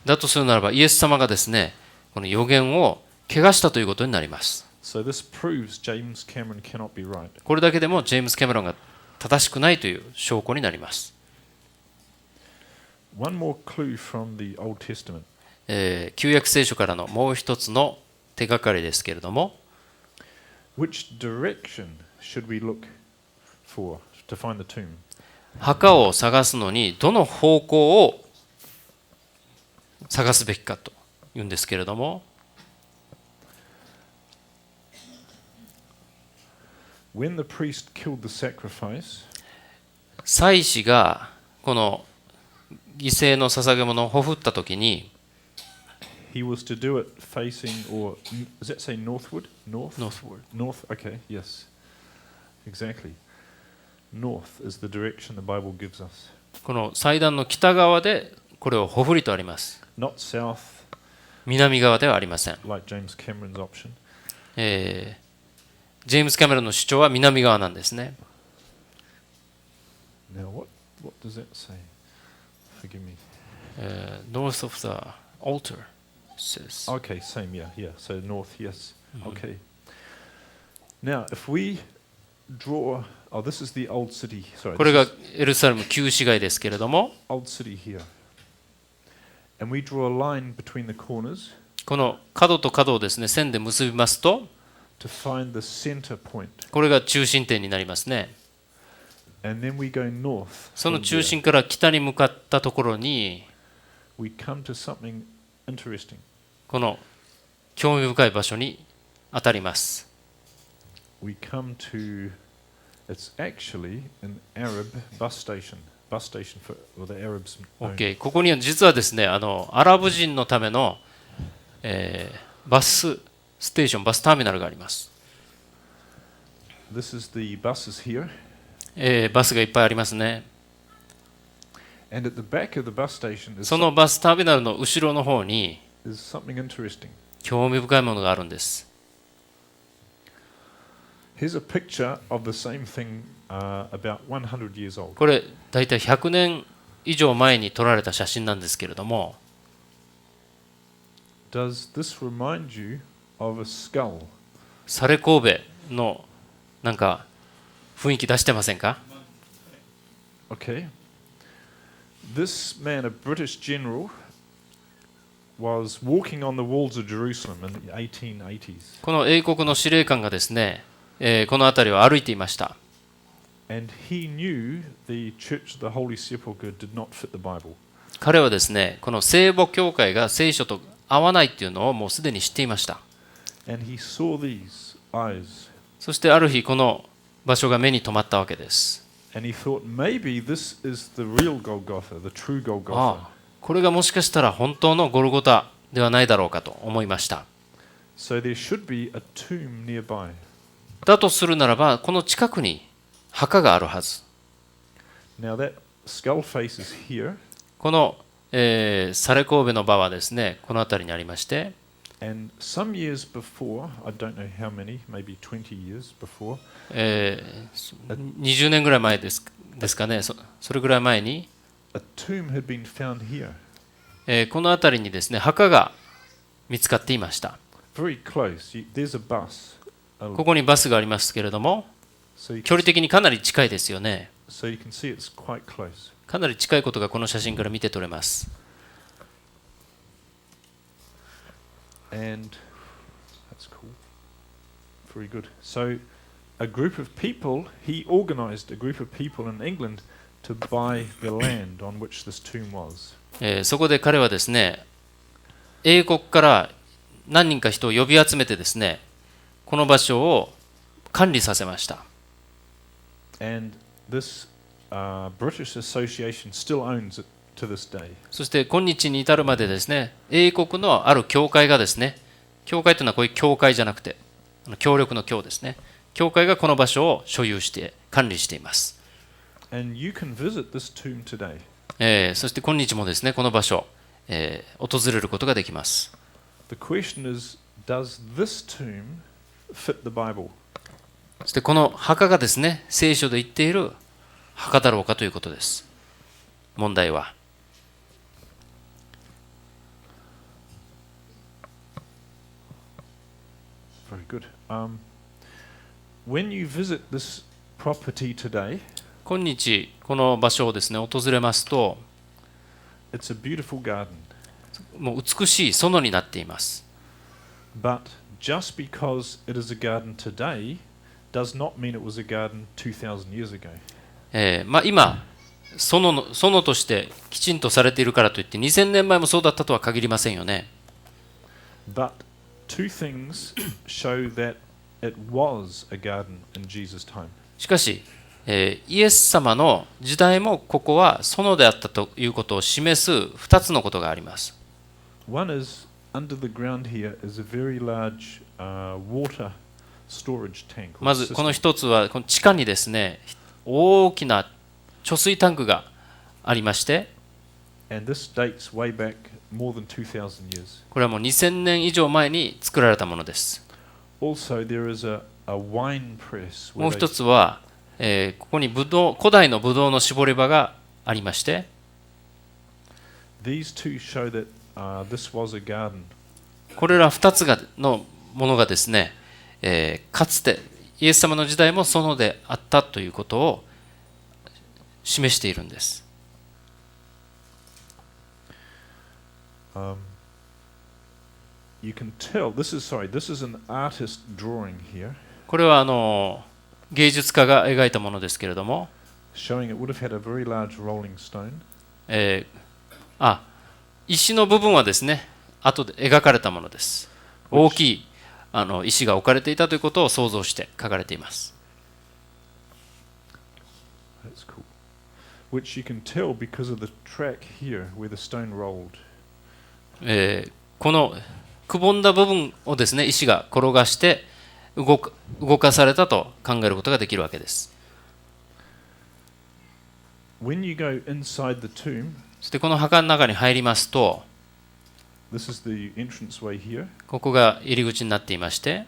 だとするならば、イエス様がですね、この予言を汚したということになります。So this proves James Cameron cannot be right. これだけでもジェームズ・キャメロンが正しくないという証拠になります。One more clue from the Old Testament. 旧約聖書からのもう一つの手がかりですけれども、Which direction should we look for to find the tomb? 墓を探すのにどの方向を探すべきかというんですけれども、When the priest killed the sacrifice, 祭司がこの犠牲の捧げ物をほふったときに、he was to do it facing, or does that say northward? North? Northward. North, okay, yes. Exactly. North is the direction the Bible gives us. この祭壇の北側でこれをほふりとあります。 Not south, 南側ではありません。 like James Cameron's option. ジェームズ・キャメロンの主張は南側なんですね。Now, what does that say? Forgive me. North of the altar says. Okay, same, yeah. So north, yes. Okay. Now, if we draw, oh, this is the old city. Sorry, これが this is エルサレム旧市街ですけれども、 old city here. And we draw a line between the corners この角と角をですね、線で結びますと、 to find the center point. これが中心点になりますね。 And then we go north. その from 中 there. 心から北に向かったところに、 We come to something interesting. この興味深い場所に当たります。We come to, it's actually an Arab bus station. Bus station for the Arabs. own. OK、ここには実はですね、アラブ人のための、バスステーション、バスターミナルがあります。This is the buses here. バスがいっぱいありますね。And at the back of the bus station is, そのバスターミナルの後ろの方に is something interesting. 興味深いものがあるんです。Here's a picture of the same thing about 100 years old. これ、だいたい100年以上前に撮られた写真なんですけれども、Does this remind you of a skull? サレ神戸のなんか雰囲気出してませんか？ Okay. This man, a British general, was walking on the walls of Jerusalem in the 1880s. この英国の司令官がですね、この辺りを歩いていました。And he knew the Church of the Holy Sepulchre did not fit the Bible. 彼はですね、この聖母教会が聖書と合わないっていうのをもうすでに知っていました。And he saw these eyes. そしてある日この場所が目に留まったわけです。And he thought, maybe this is the real Golgotha, the true Golgotha. ああ、これがもしかしたら本当のゴルゴタではないだろうかと思いました。So there should be a tomb nearby. だとするならば、この近くに墓があるはず。Now that skull face is here. この、サレ神戸の場はですね、この辺りにありまして、And some years before, I don't know how many, maybe 20 years before, 20年ぐらい前ですかね、それぐらい前に、a tomb had been found here. この辺りにですね、墓が見つかっていました。Very close. There's a bus. ここにバスがありますけれども、距離的にかなり近いですよね。So you can see it's quite close. かなり近いことがこの写真から見て取れます。And that's cool. Very good. So a group of people, he organized a group of people in England to buy the land on which this tomb was. そこで彼はですね、英国から何人か人を呼び集めてですね、この場所を管理させました。And this British association still owns it to this day. そして今日に至るまでですね、英国のある教会がですね、教会というのはこういう教会じゃなくて、協力の教ですね。教会がこの場所を所有して管理しています。And you can visit this tomb today. そして今日もですね、この場所、訪れることができます。The question is, does this tomb fit the Bible? そしてこの墓がですね、聖書で言っている墓だろうかということです。問題は。Very good. When you visit this property today, 今日この場所をですね、訪れますと、it's a beautiful garden. もう美しい園になっています。But just because it is a garden today does not mean it was a garden 2,000 years ago. 今園としてきちんとされているからといって2000年前もそうだったとは限りませんよね。But two things show that it was a garden in Jesus' time. しかし、イエス様の時代もここは園であったということを示す2つのことがあります。One is under the ground here is a very large water storage tank. まずこの一つはこの地下にですね、大きな貯水タンクがありまして、And this dates way back more than 2,000 years. これはもう2000年以上前に作られたものです。Also, there is a wine press. もう一つは、ここに古代のブドウの搾り場がありまして、These two show that this was a garden. これら2つのものがですね、かつてイエス様の時代も園であったということを示しているんです。You can tell this is an artist drawing here. これは芸術家が描いたものですけれども、Showing it would have had a very large rolling stone. 石の部分はですね、後で描かれたものです。大きい石が置かれていたということを想像して書かれています。That's cool. Which you can tell because of the track here where the stone rolled. このくぼんだ部分をですね、石が転がして動かされたと考えることができるわけです。When you go inside the tomb, そしてこの墓の中に入りますと、this is the entranceway here, ここが入り口になっていまして、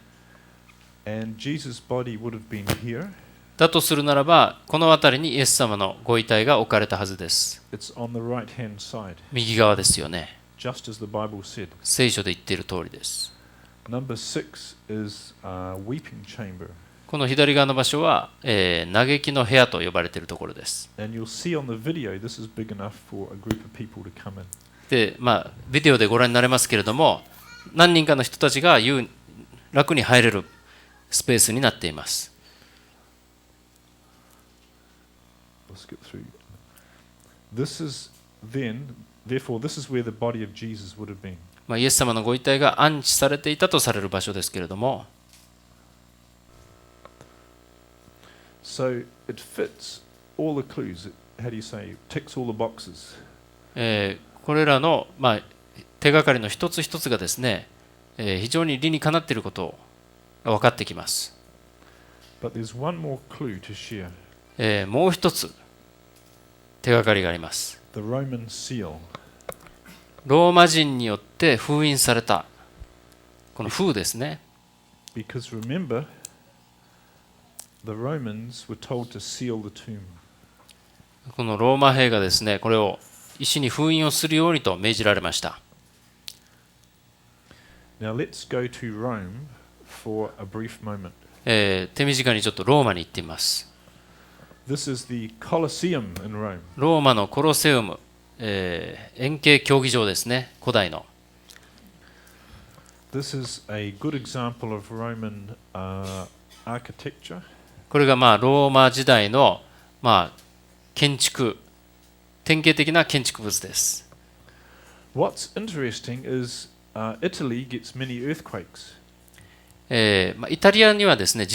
and Jesus' body would have been here. だとするならば、この辺りにイエス様のご遺体が置かれたはずです。It's on the right-hand side. 右側ですよね。just as the Bible said. 聖書で言っている通りです。Number 6 is weeping chamber. この左側の場所は、嘆きの部屋と呼ばれているところです。And you'll see on the video, this is big enough for a group of people to come in. で、ビデオでご覧になれますけれども、何人かの人たちが楽に入れるスペースになっています。We'll skip through. Therefore, this is where the body of Jesus would have been. イエス様のご遺体が安置されていたとされる場所ですけれども、So it fits all the clues. How do you say? Ticks all the boxes. これらの、手がかりの一つ一つがですね、非常に理にかなっていることが分かってきます。But there's one more clue to share. もう一つ手がかりがあります。The Roman seal. ローマ人によって封印されたこの封ですね。Because remember, the Romans were told to seal the tomb. このローマ兵がですね、これを石に封印をするようにと命じられました。Now let's go to Rome for a brief moment. 手短にちょっとローマに行ってみます。This is the Colosseum in Rome. ローマのコロセウム、円形競技場ですね、古代の。This is a good example of Roman architecture. これがローマ時代の建築、典型的な建築物です。What's interesting is Italy gets many earthquakes. イタリアにはですね、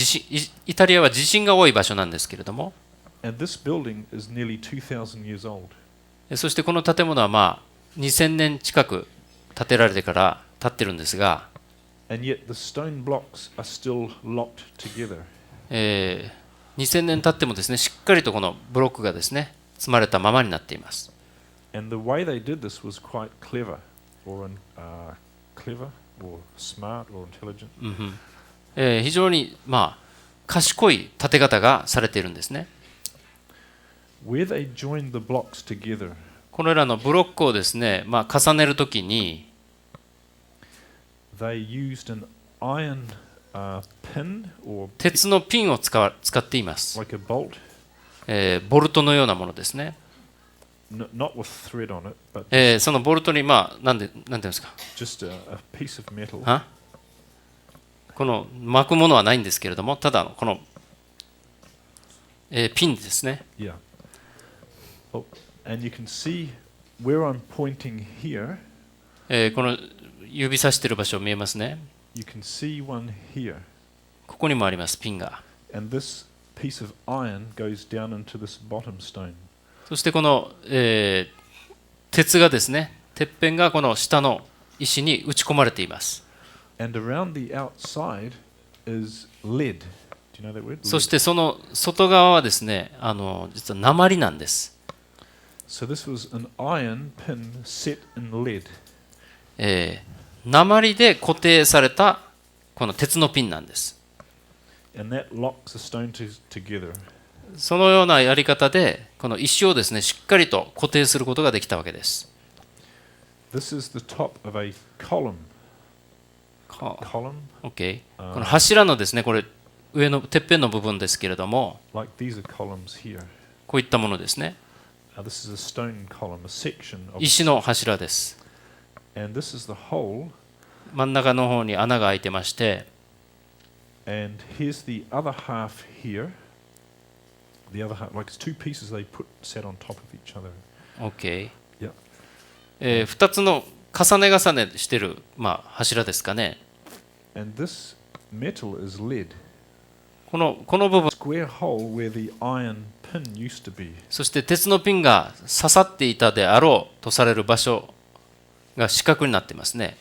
イタリアは地震が多い場所なんですけれども、And this building is nearly 2,000 years old. そしてこの建物は2000年近く建てられてから建ってるんですが、And yet the stone blocks are still locked together. 2000年経ってもですね、しっかりとこのブロックがですね、積まれたままになっています。And the way they did this was quite clever, or smart, or intelligent. 非常に賢い建て方がされているんですね。Where they joined the blocks together, これらのブロックをですね、重ねるときに、they used an iron pin or 鉄のピンを使っています。 like a bolt, ボルトのようなものですね。not with thread on it, but そのボルトになんていうんですか、just a piece of metal. この巻くものはないんですけれども、ただこの、ピンですね。Yeah. Oh, and you can see where I'm pointing here. この指さしている場所見えますね。You can see one here. ここにもあります、ピンが。And this piece of iron goes down into this bottom stone. そしてこの、鉄がですね、てっぺんがこの下の石に打ち込まれています。And around the outside is lead. Do you know that word? そしてその外側はですね、実は鉛なんです。So this was an iron pin set in lead. 鉛で固定されたこの鉄のピンなんです。And that locks the stone together. そのようなやり方でこの石をですね、しっかりと固定することができたわけです。This is the top of a column. OK。この柱のですね、これ上のてっぺんの部分ですけれども、Like these are columns here. こういったものですね。This is a stone column, a section of. 石の柱です。And this is the hole. 真ん中の方に穴が開いてまして、And here's the other half here. The other half, like it's two pieces they sat on top of each other. OK。Yeah. 2つの重ね重ねしてる、柱ですかね。And this metal is lead. この部分、 Square hole where the iron pin used to be. そして鉄のピンが刺さっていたであろうとされる場所が四角になっていますね。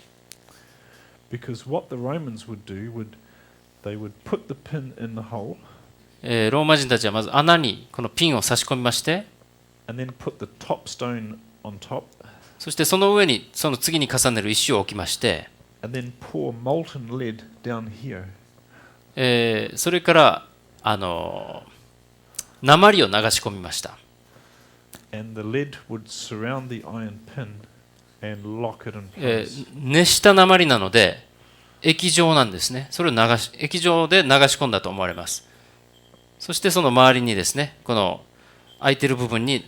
Because what the Romans would do they would put the pin in the hole. ローマ人たちはまず穴にこのピンを差し込みまして、And then put the top stone on top. そしてその上にその次に重ねる石を置きまして、And then pour molten lead down here. それから鉛を流し込みました。And the lead would surround the iron pin. and lock it in place. 熱した鉛なので液状なんですね。それを液状で流し込んだと思われます。そしてその周りにですね、この空いてる部分に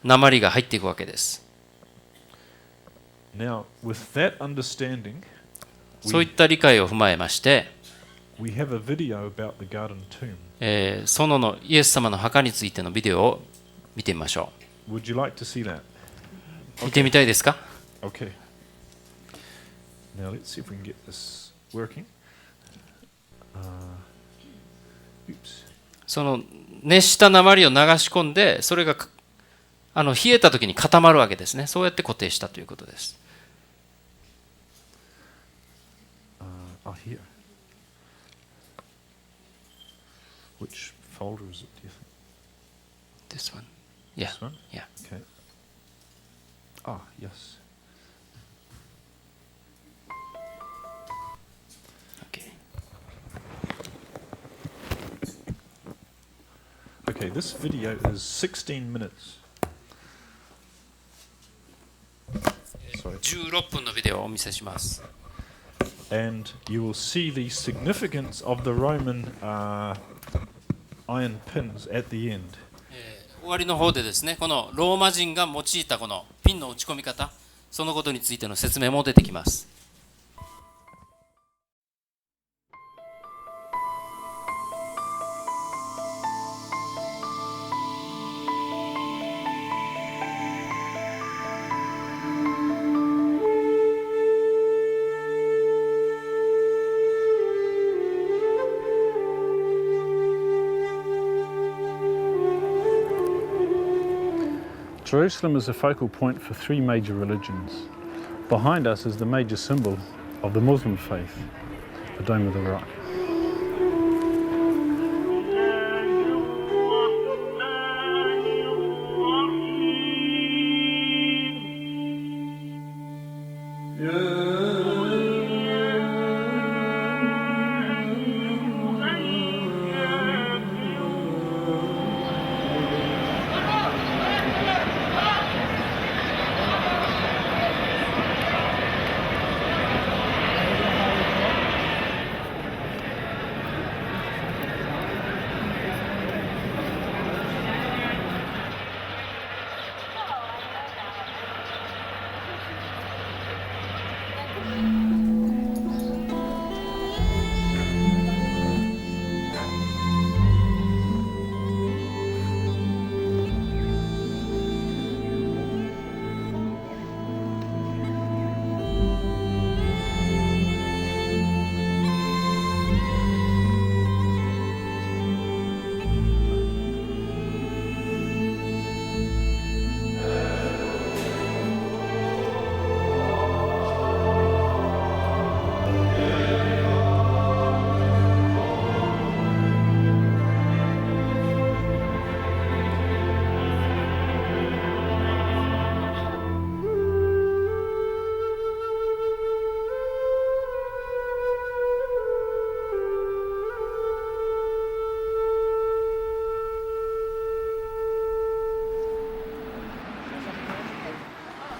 鉛が入っていくわけです。Now, with that understanding, そういった理解を踏まえまして、we have a video about the garden tomb. 園のイエス様の墓についてのビデオを見てみましょう。Would you like to see that? 見てみたいですか？ Okay. Now let's see if we can get this working. Oops. その熱した鉛を流し込んで、それが冷えた時に固まるわけですね。そうやって固定したということです。Here. Which folder is it, do you think? This one. Yeah. This one? Yeah. Okay. Yes. Okay. Okay, this video is 16 minutes. Sorry. 16分のビデオをお見せします。And you will see the significance of the Roman iron pins at the end. 終わりの方でですね、このローマ人が用いたこのピンの打ち込み方、そのことについての説明も出てきます。Jerusalem is a focal point for three major religions. Behind us is the major symbol of the Muslim faith, the Dome of the Rock.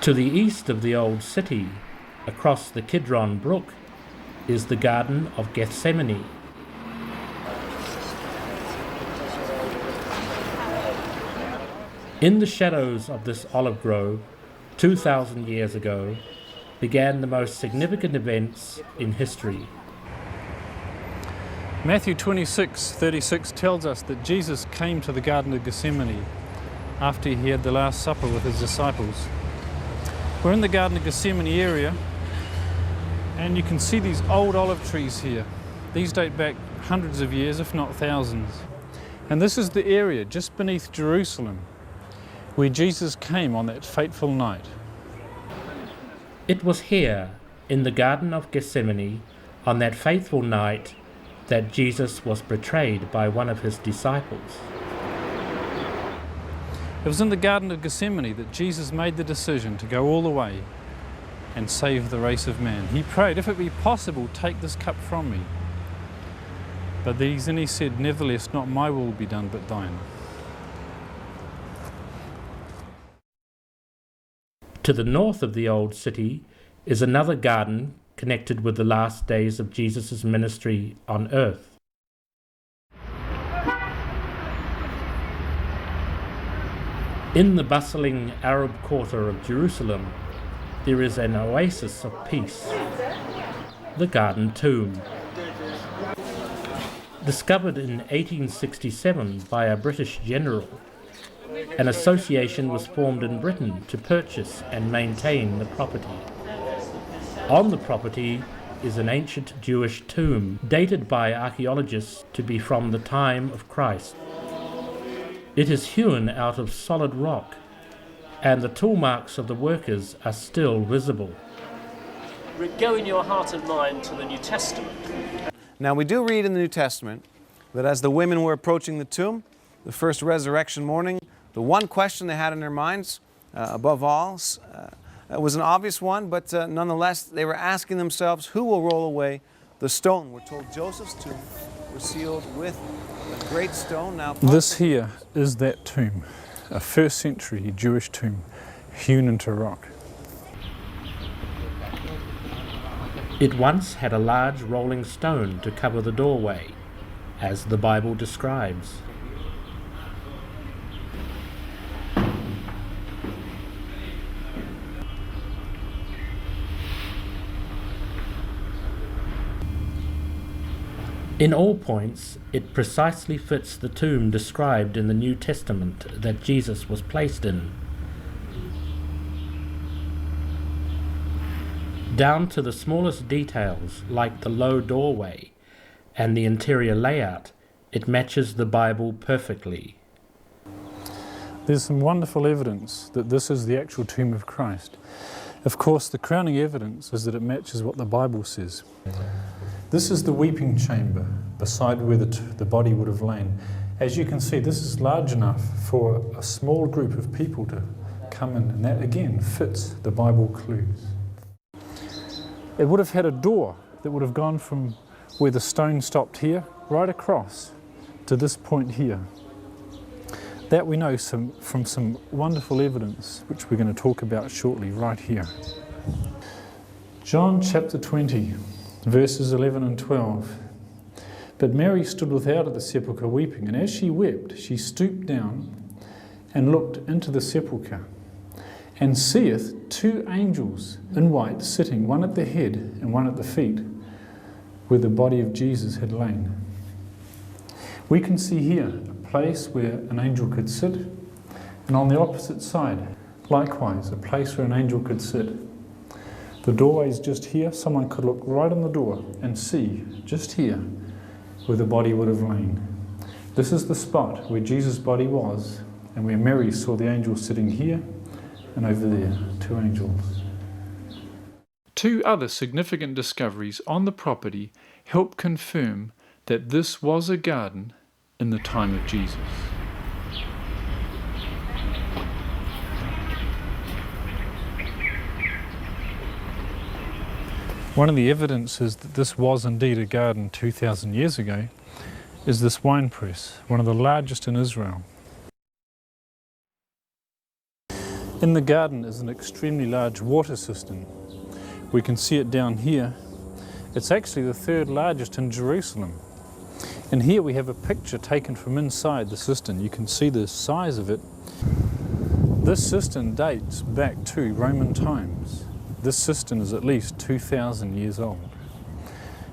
To the east of the old city, across the Kidron Brook, is the Garden of Gethsemane. In the shadows of this olive grove, 2,000 years ago, began the most significant events in history. Matthew 26:36 tells us that Jesus came to the Garden of Gethsemane after he had the Last Supper with his disciples. We're in the Garden of Gethsemane area, and you can see these old olive trees here. These date back hundreds of years, if not thousands. And this is the area just beneath Jerusalem where Jesus came on that fateful night. It was here, in the Garden of Gethsemane, on that fateful night, that Jesus was betrayed by one of his disciples. It was in the Garden of Gethsemane that Jesus made the decision to go all the way and save the race of man. He prayed, "If it be possible, take this cup from me." But then he said, "Nevertheless, not my will be done, but thine." To the north of the old city is another garden connected with the last days of Jesus' ministry on earth. In the bustling Arab quarter of Jerusalem, there is an oasis of peace, the Garden Tomb. Discovered in 1867 by a British general, an association was formed in Britain to purchase and maintain the property. On the property is an ancient Jewish tomb dated by archaeologists to be from the time of Christ. It is hewn out of solid rock, and the tool marks of the workers are still visible. Go in your heart and mind to the New Testament. Now we do read in the New Testament that as the women were approaching the tomb, the first resurrection morning, the one question they had in their minds, above all, was an obvious one, but nonetheless they were asking themselves, who will roll away the stone? We're told Joseph's tomb was sealed with a great stone. Now, This here is that tomb, a first century Jewish tomb hewn into rock. It once had a large rolling stone to cover the doorway, as the Bible describes. In all points, it precisely fits the tomb described in the New Testament that Jesus was placed in. Down to the smallest details, like the low doorway and the interior layout, it matches the Bible perfectly. There's some wonderful evidence that this is the actual tomb of Christ. Of course, the crowning evidence is that it matches what the Bible says. This is the weeping chamber beside where the body would have lain. As you can see, this is large enough for a small group of people to come in, and that again fits the Bible clues. It would have had a door that would have gone from where the stone stopped here, right across to this point here. That we know from some wonderful evidence, which we're going to talk about shortly, right here. John chapter 20. Verses 11 and 12. But Mary stood without at the sepulchre weeping, and as she wept, she stooped down and looked into the sepulchre, and seeth two angels in white sitting, one at the head and one at the feet, where the body of Jesus had lain. We can see here a place where an angel could sit, and on the opposite side, likewise, a place where an angel could sit. The doorway is just here. Someone could look right in the door and see, just here, where the body would have lain. This is the spot where Jesus' body was, and where Mary saw the angel sitting here and over there, two angels. Two other significant discoveries on the property help confirm that this was a garden in the time of Jesus. One of the evidences that this was indeed a garden 2,000 years ago is this wine press, one of the largest in Israel. In the garden is an extremely large water cistern. We can see it down here. It's actually the third largest in Jerusalem. And here we have a picture taken from inside the cistern. You can see the size of it. This cistern dates back to Roman times. This cistern is at least 2,000 years old.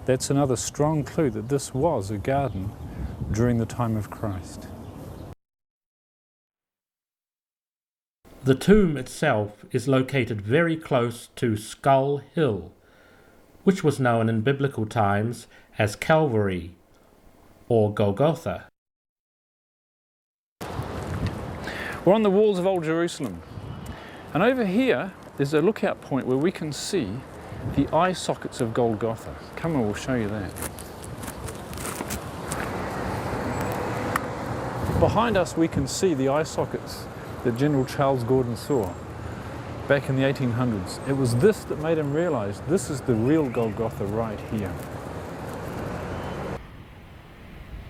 That's another strong clue that this was a garden during the time of Christ. The tomb itself is located very close to Skull Hill, which was known in biblical times as Calvary or Golgotha. We're on the walls of Old Jerusalem, and over here there's a lookout point where we can see the eye sockets of Golgotha. Come on, we'll show you that. Behind us we can see the eye sockets that General Charles Gordon saw back in the 1800s. It was this that made him realize this is the real Golgotha right here.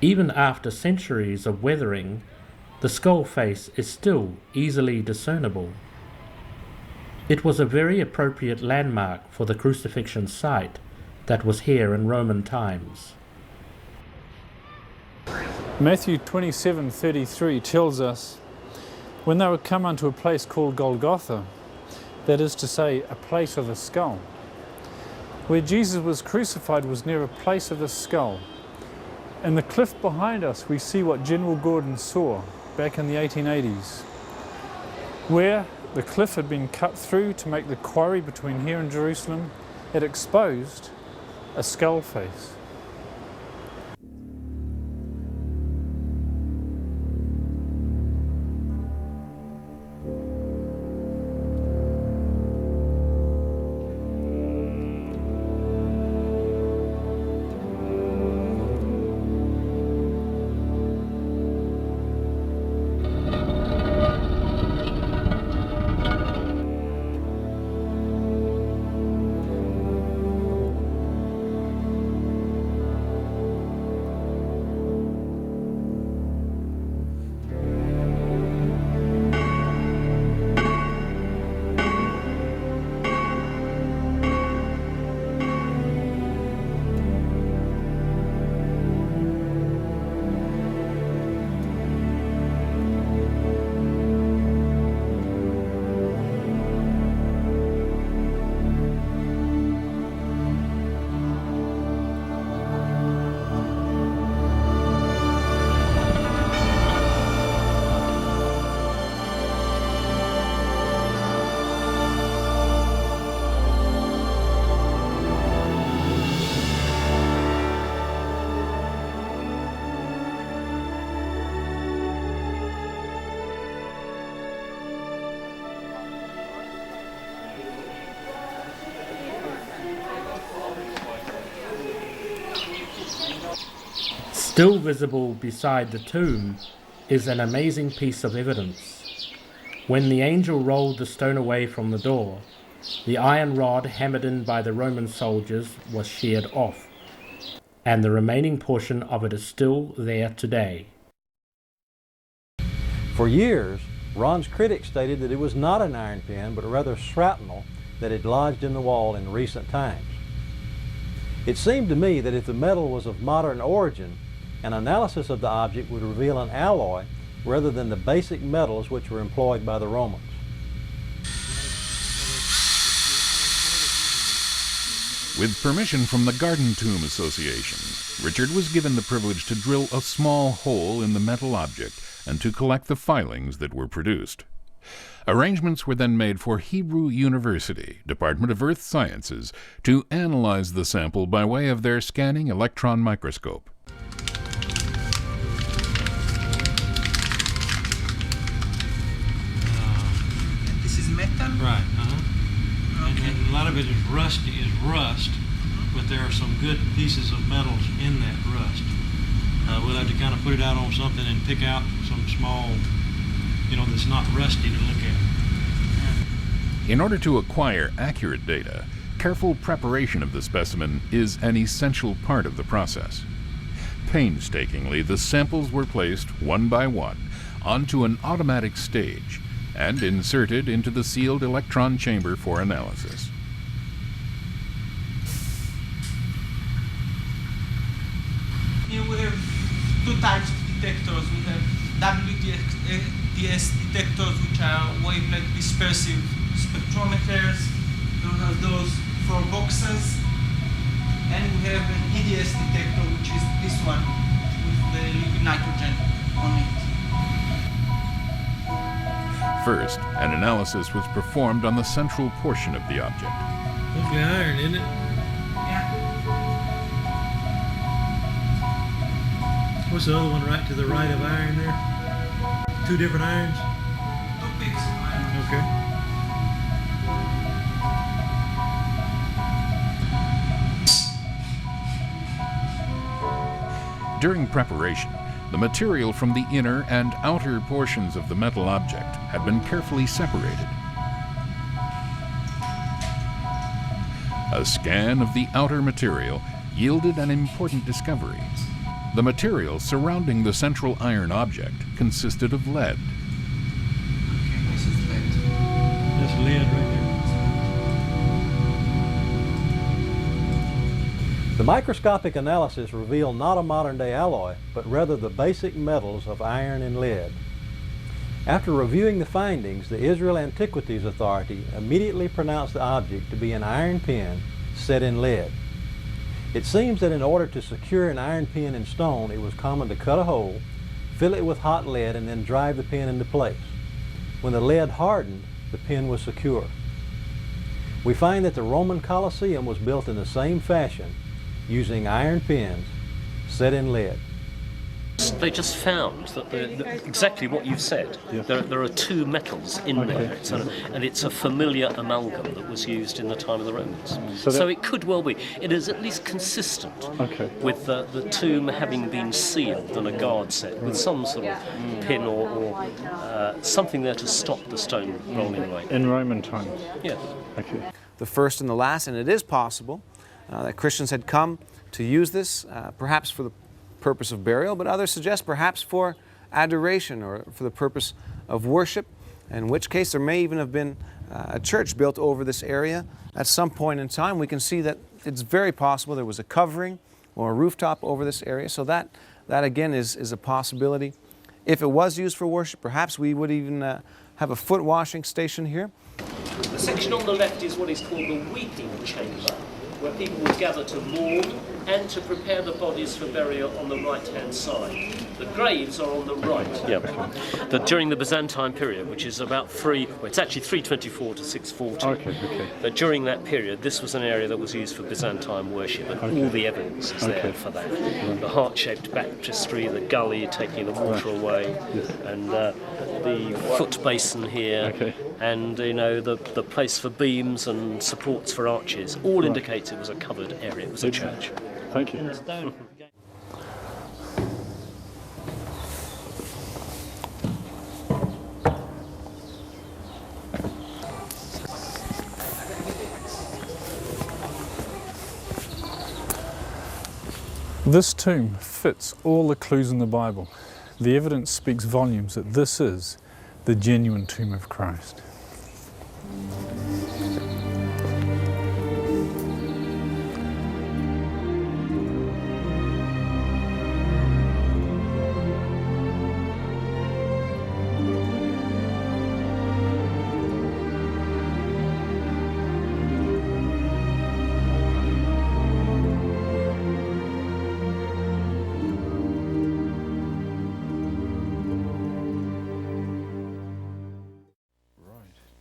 Even after centuries of weathering, the skull face is still easily discernible. It was a very appropriate landmark for the crucifixion site that was here in Roman times. Matthew 27:33 tells us, when they would come unto a place called Golgotha, that is to say, a place of a skull. Where Jesus was crucified was near a place of a skull. In the cliff behind us, we see what General Gordon saw back in the 1880s, where the cliff had been cut through to make the quarry between here and Jerusalem. It exposed a skull face. Still visible beside the tomb is an amazing piece of evidence. When the angel rolled the stone away from the door, the iron rod hammered in by the Roman soldiers was sheared off, and the remaining portion of it is still there today. For years, Ron's critics stated that it was not an iron pin, but rather shrapnel that had lodged in the wall in recent times. It seemed to me that if the metal was of modern origin, an analysis of the object would reveal an alloy rather than the basic metals which were employed by the Romans. With permission from the Garden Tomb Association, Richard was given the privilege to drill a small hole in the metal object and to collect the filings that were produced. Arrangements were then made for Hebrew University, Department of Earth Sciences, to analyze the sample by way of their scanning electron microscope. This is metal? Right, Okay. and a lot of it is rust, but there are some good pieces of metals in that rust. We'll have to kind of put it out on something and pick out some small, that's not rusty to look at. In order to acquire accurate data, careful preparation of the specimen is an essential part of the process. Painstakingly, the samples were placed one by one onto an automatic stage and inserted into the sealed electron chamber for analysis. Here we have two types of detectors. We have WDS detectors, which are wavelength dispersive spectrometers. Those are those for boxes. And we have an EDS detector, which is this one with the liquid nitrogen on it. First, an analysis was performed on the central portion of the object. Mostly iron, isn't it? Yeah. What's the other one right to the right of iron there? Two different irons? Two peaks of iron. Okay. During preparation, the material from the inner and outer portions of the metal object had been carefully separated. A scan of the outer material yielded an important discovery. The material surrounding the central iron object consisted of lead. Okay, this is lead. That's lead right there. The microscopic analysis revealed not a modern-day alloy, but rather the basic metals of iron and lead. After reviewing the findings, the Israel Antiquities Authority immediately pronounced the object to be an iron pin set in lead. It seems that in order to secure an iron pin in stone, it was common to cut a hole, fill it with hot lead, and then drive the pin into place. When the lead hardened, the pin was secure. We find that the Roman Colosseum was built in the same fashion, using iron pins set in lead. They just found that exactly what you've said. There are two metals in there, and it's a familiar amalgam that was used in the time of the Romans. So it could well be. It is at least consistent with the tomb having been sealed and a guard set with some sort of pin or something there to stop the stone rolling away. In Roman times? Yes. Okay. The first and the last, and it is possible that Christians had come to use this, perhaps for the purpose of burial, but others suggest perhaps for adoration or for the purpose of worship, in which case there may even have been a church built over this area at some point in time. We can see that it's very possible there was a covering or a rooftop over this area, so that again is a possibility. If it was used for worship, perhaps we would even have a foot washing station here. The section on the left is what is called the weeping chamber, where people would gather to mourn and to prepare the bodies for burial on the right-hand side. The graves are on the right. During the Byzantine period, which is about it's actually 324 to 640. But during that period, this was an area that was used for Byzantine worship, and all the evidence is there for that. The heart-shaped baptistry, the gully taking the water away, and the foot basin here, and the place for beams and supports for arches, all indicates it was a covered area. It was a church. Thank you. This tomb fits all the clues in the Bible. The evidence speaks volumes that this is the genuine tomb of Christ.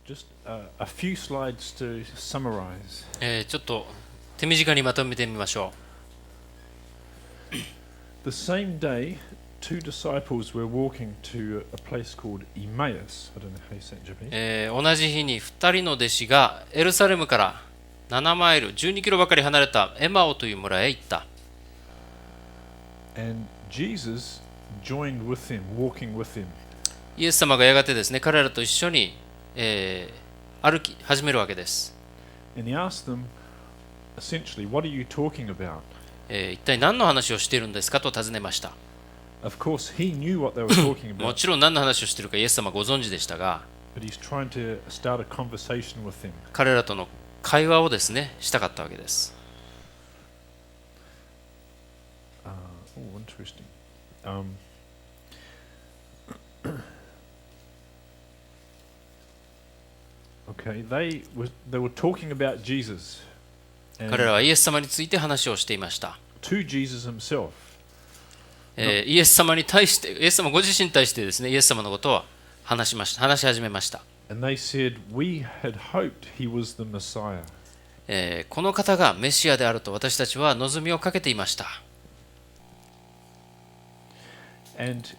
Just a few slides to summarize. ちょっと手短にまとめてみましょう。The same day, two disciples were walking to a place called Emmaus. I don't know how you say it in Japanese. 同じ日に2人の弟子がエルサレムから7マイル、12キロばかり離れたエマオという村へ行った。And Jesus joined with them, walking with them. イエス様がやがてですね、彼らと一緒に歩き始めるわけです。And he asked them, essentially, what are you talking about? 一体何の話をしているんですかと尋ねました。Of course, he knew what they were talking も about, ちろん何の話をしているかイエス様ご存知でしたが、but he's trying to start a conversation with them. 彼らとの会話をですね、したかったわけです。Oh, interesting. Okay, they were talking about Jesus. 彼らはイエス様について話をしていました。To Jesus himself. イエス様に対して、イエス様ご自身に対してですね、イエス様のことを話し始めました。And they said, we had hoped he was the Messiah. この方がメシアであると私たちは望みをかけていました。And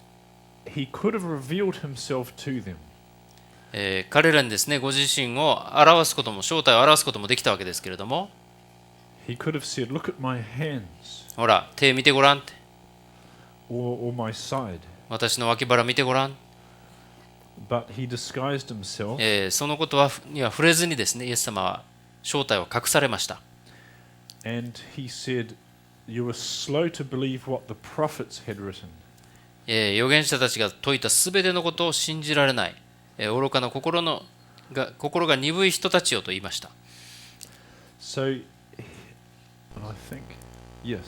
he could have revealed himself to them. 彼らにですね、ご自身を表すことも、正体を表すこともできたわけですけれども、He could have said, look at my hands. ほら、手見てごらんって。Or my side. 私の脇腹見てごらん。But he disguised himself. そのことには触れずにですね、イエス様は正体を隠されました。And he said, you were slow to believe what the prophets had written. 預言者たちが説いたすべてのことを信じられない。愚かな心が鈍い人たちよと言いました。So, I think Yes.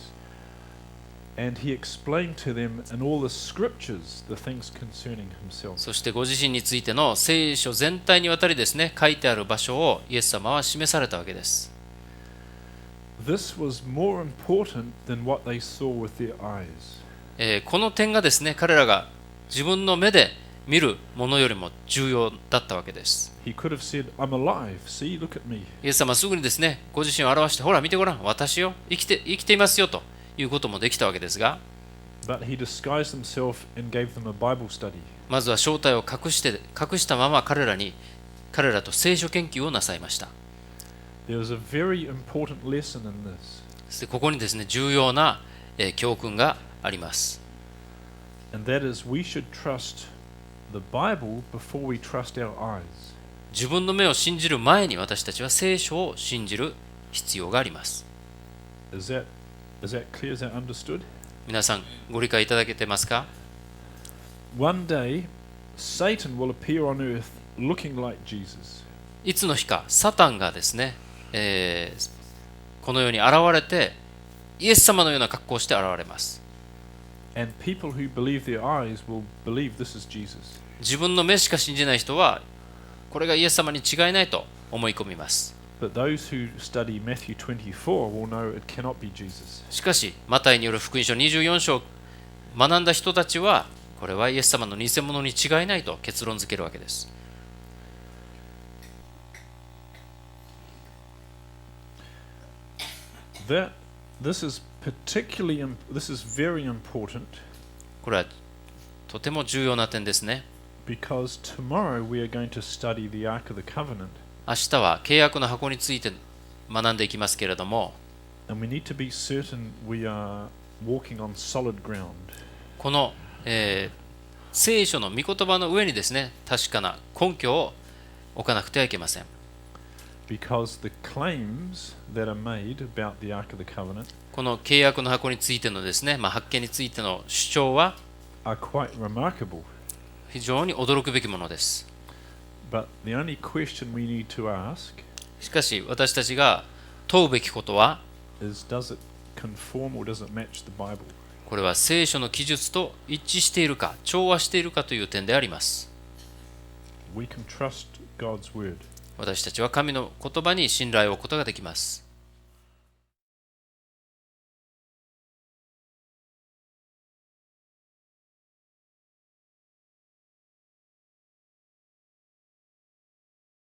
And he explained to them in all the scriptures the things concerning himself. そしてご自身についての聖書全体にわたりですね、書いてある場所をイエス様は示されたわけです。This was more important than what they saw with their eyes. この点がですね、彼らが自分の目で見るものよりも重要だったわけです。He could have said, I'm alive, see, look at me. イエス様はすぐにですね、ご自身を表して、ほら見てごらん、私よ、生きていますよということもできたわけですが、But he disguised himself and gave them a Bible study. まずは正体を隠したまま彼らと聖書研究をなさいました。There was a very important lesson in this. そしてここにですね、重要な教訓があります。And that is, we should trust the Bible before we trust our eyes. 自分の目を信じる前に私たちは聖書を信じる必要があります。Is that clear? Is that understood? 皆さんご理解いただけてますか？ One day, Satan will appear on earth looking like Jesus. いつの日かサタンがですね、この世に現れてイエス様のような格好をして現れます。And people who believe their eyes will believe this is Jesus. 自分の目しか信じない人はこれがイエス様に違いないと思い込みます。But those who study Matthew 24 will know it cannot be Jesus. しかしマタイによる福音書24章を学んだ人たちはこれはイエス様の偽物に違いないと結論付けるわけです。This is very important これはとても重要な点ですね。because tomorrow we are going to study the Ark of the Covenant. 明日は契約の箱について学んでいきますけれども、And we need to be certain we are walking on solid ground. この、聖書の御言葉の上にですね、確かな根拠を置かなくてはいけません。Because the claims that are made about the Ark of the Covenant この契約の箱についてのですね、発見についての主張は are quite remarkable. 非常に驚くべきものです。But the only question we need to ask しかし私たちが問うべきことは、is does it conform or does it match the Bible? これは聖書の記述と一致しているか、調和しているかという点であります。We can trust God's word. 私たちは神の言葉に信頼を置くことができます。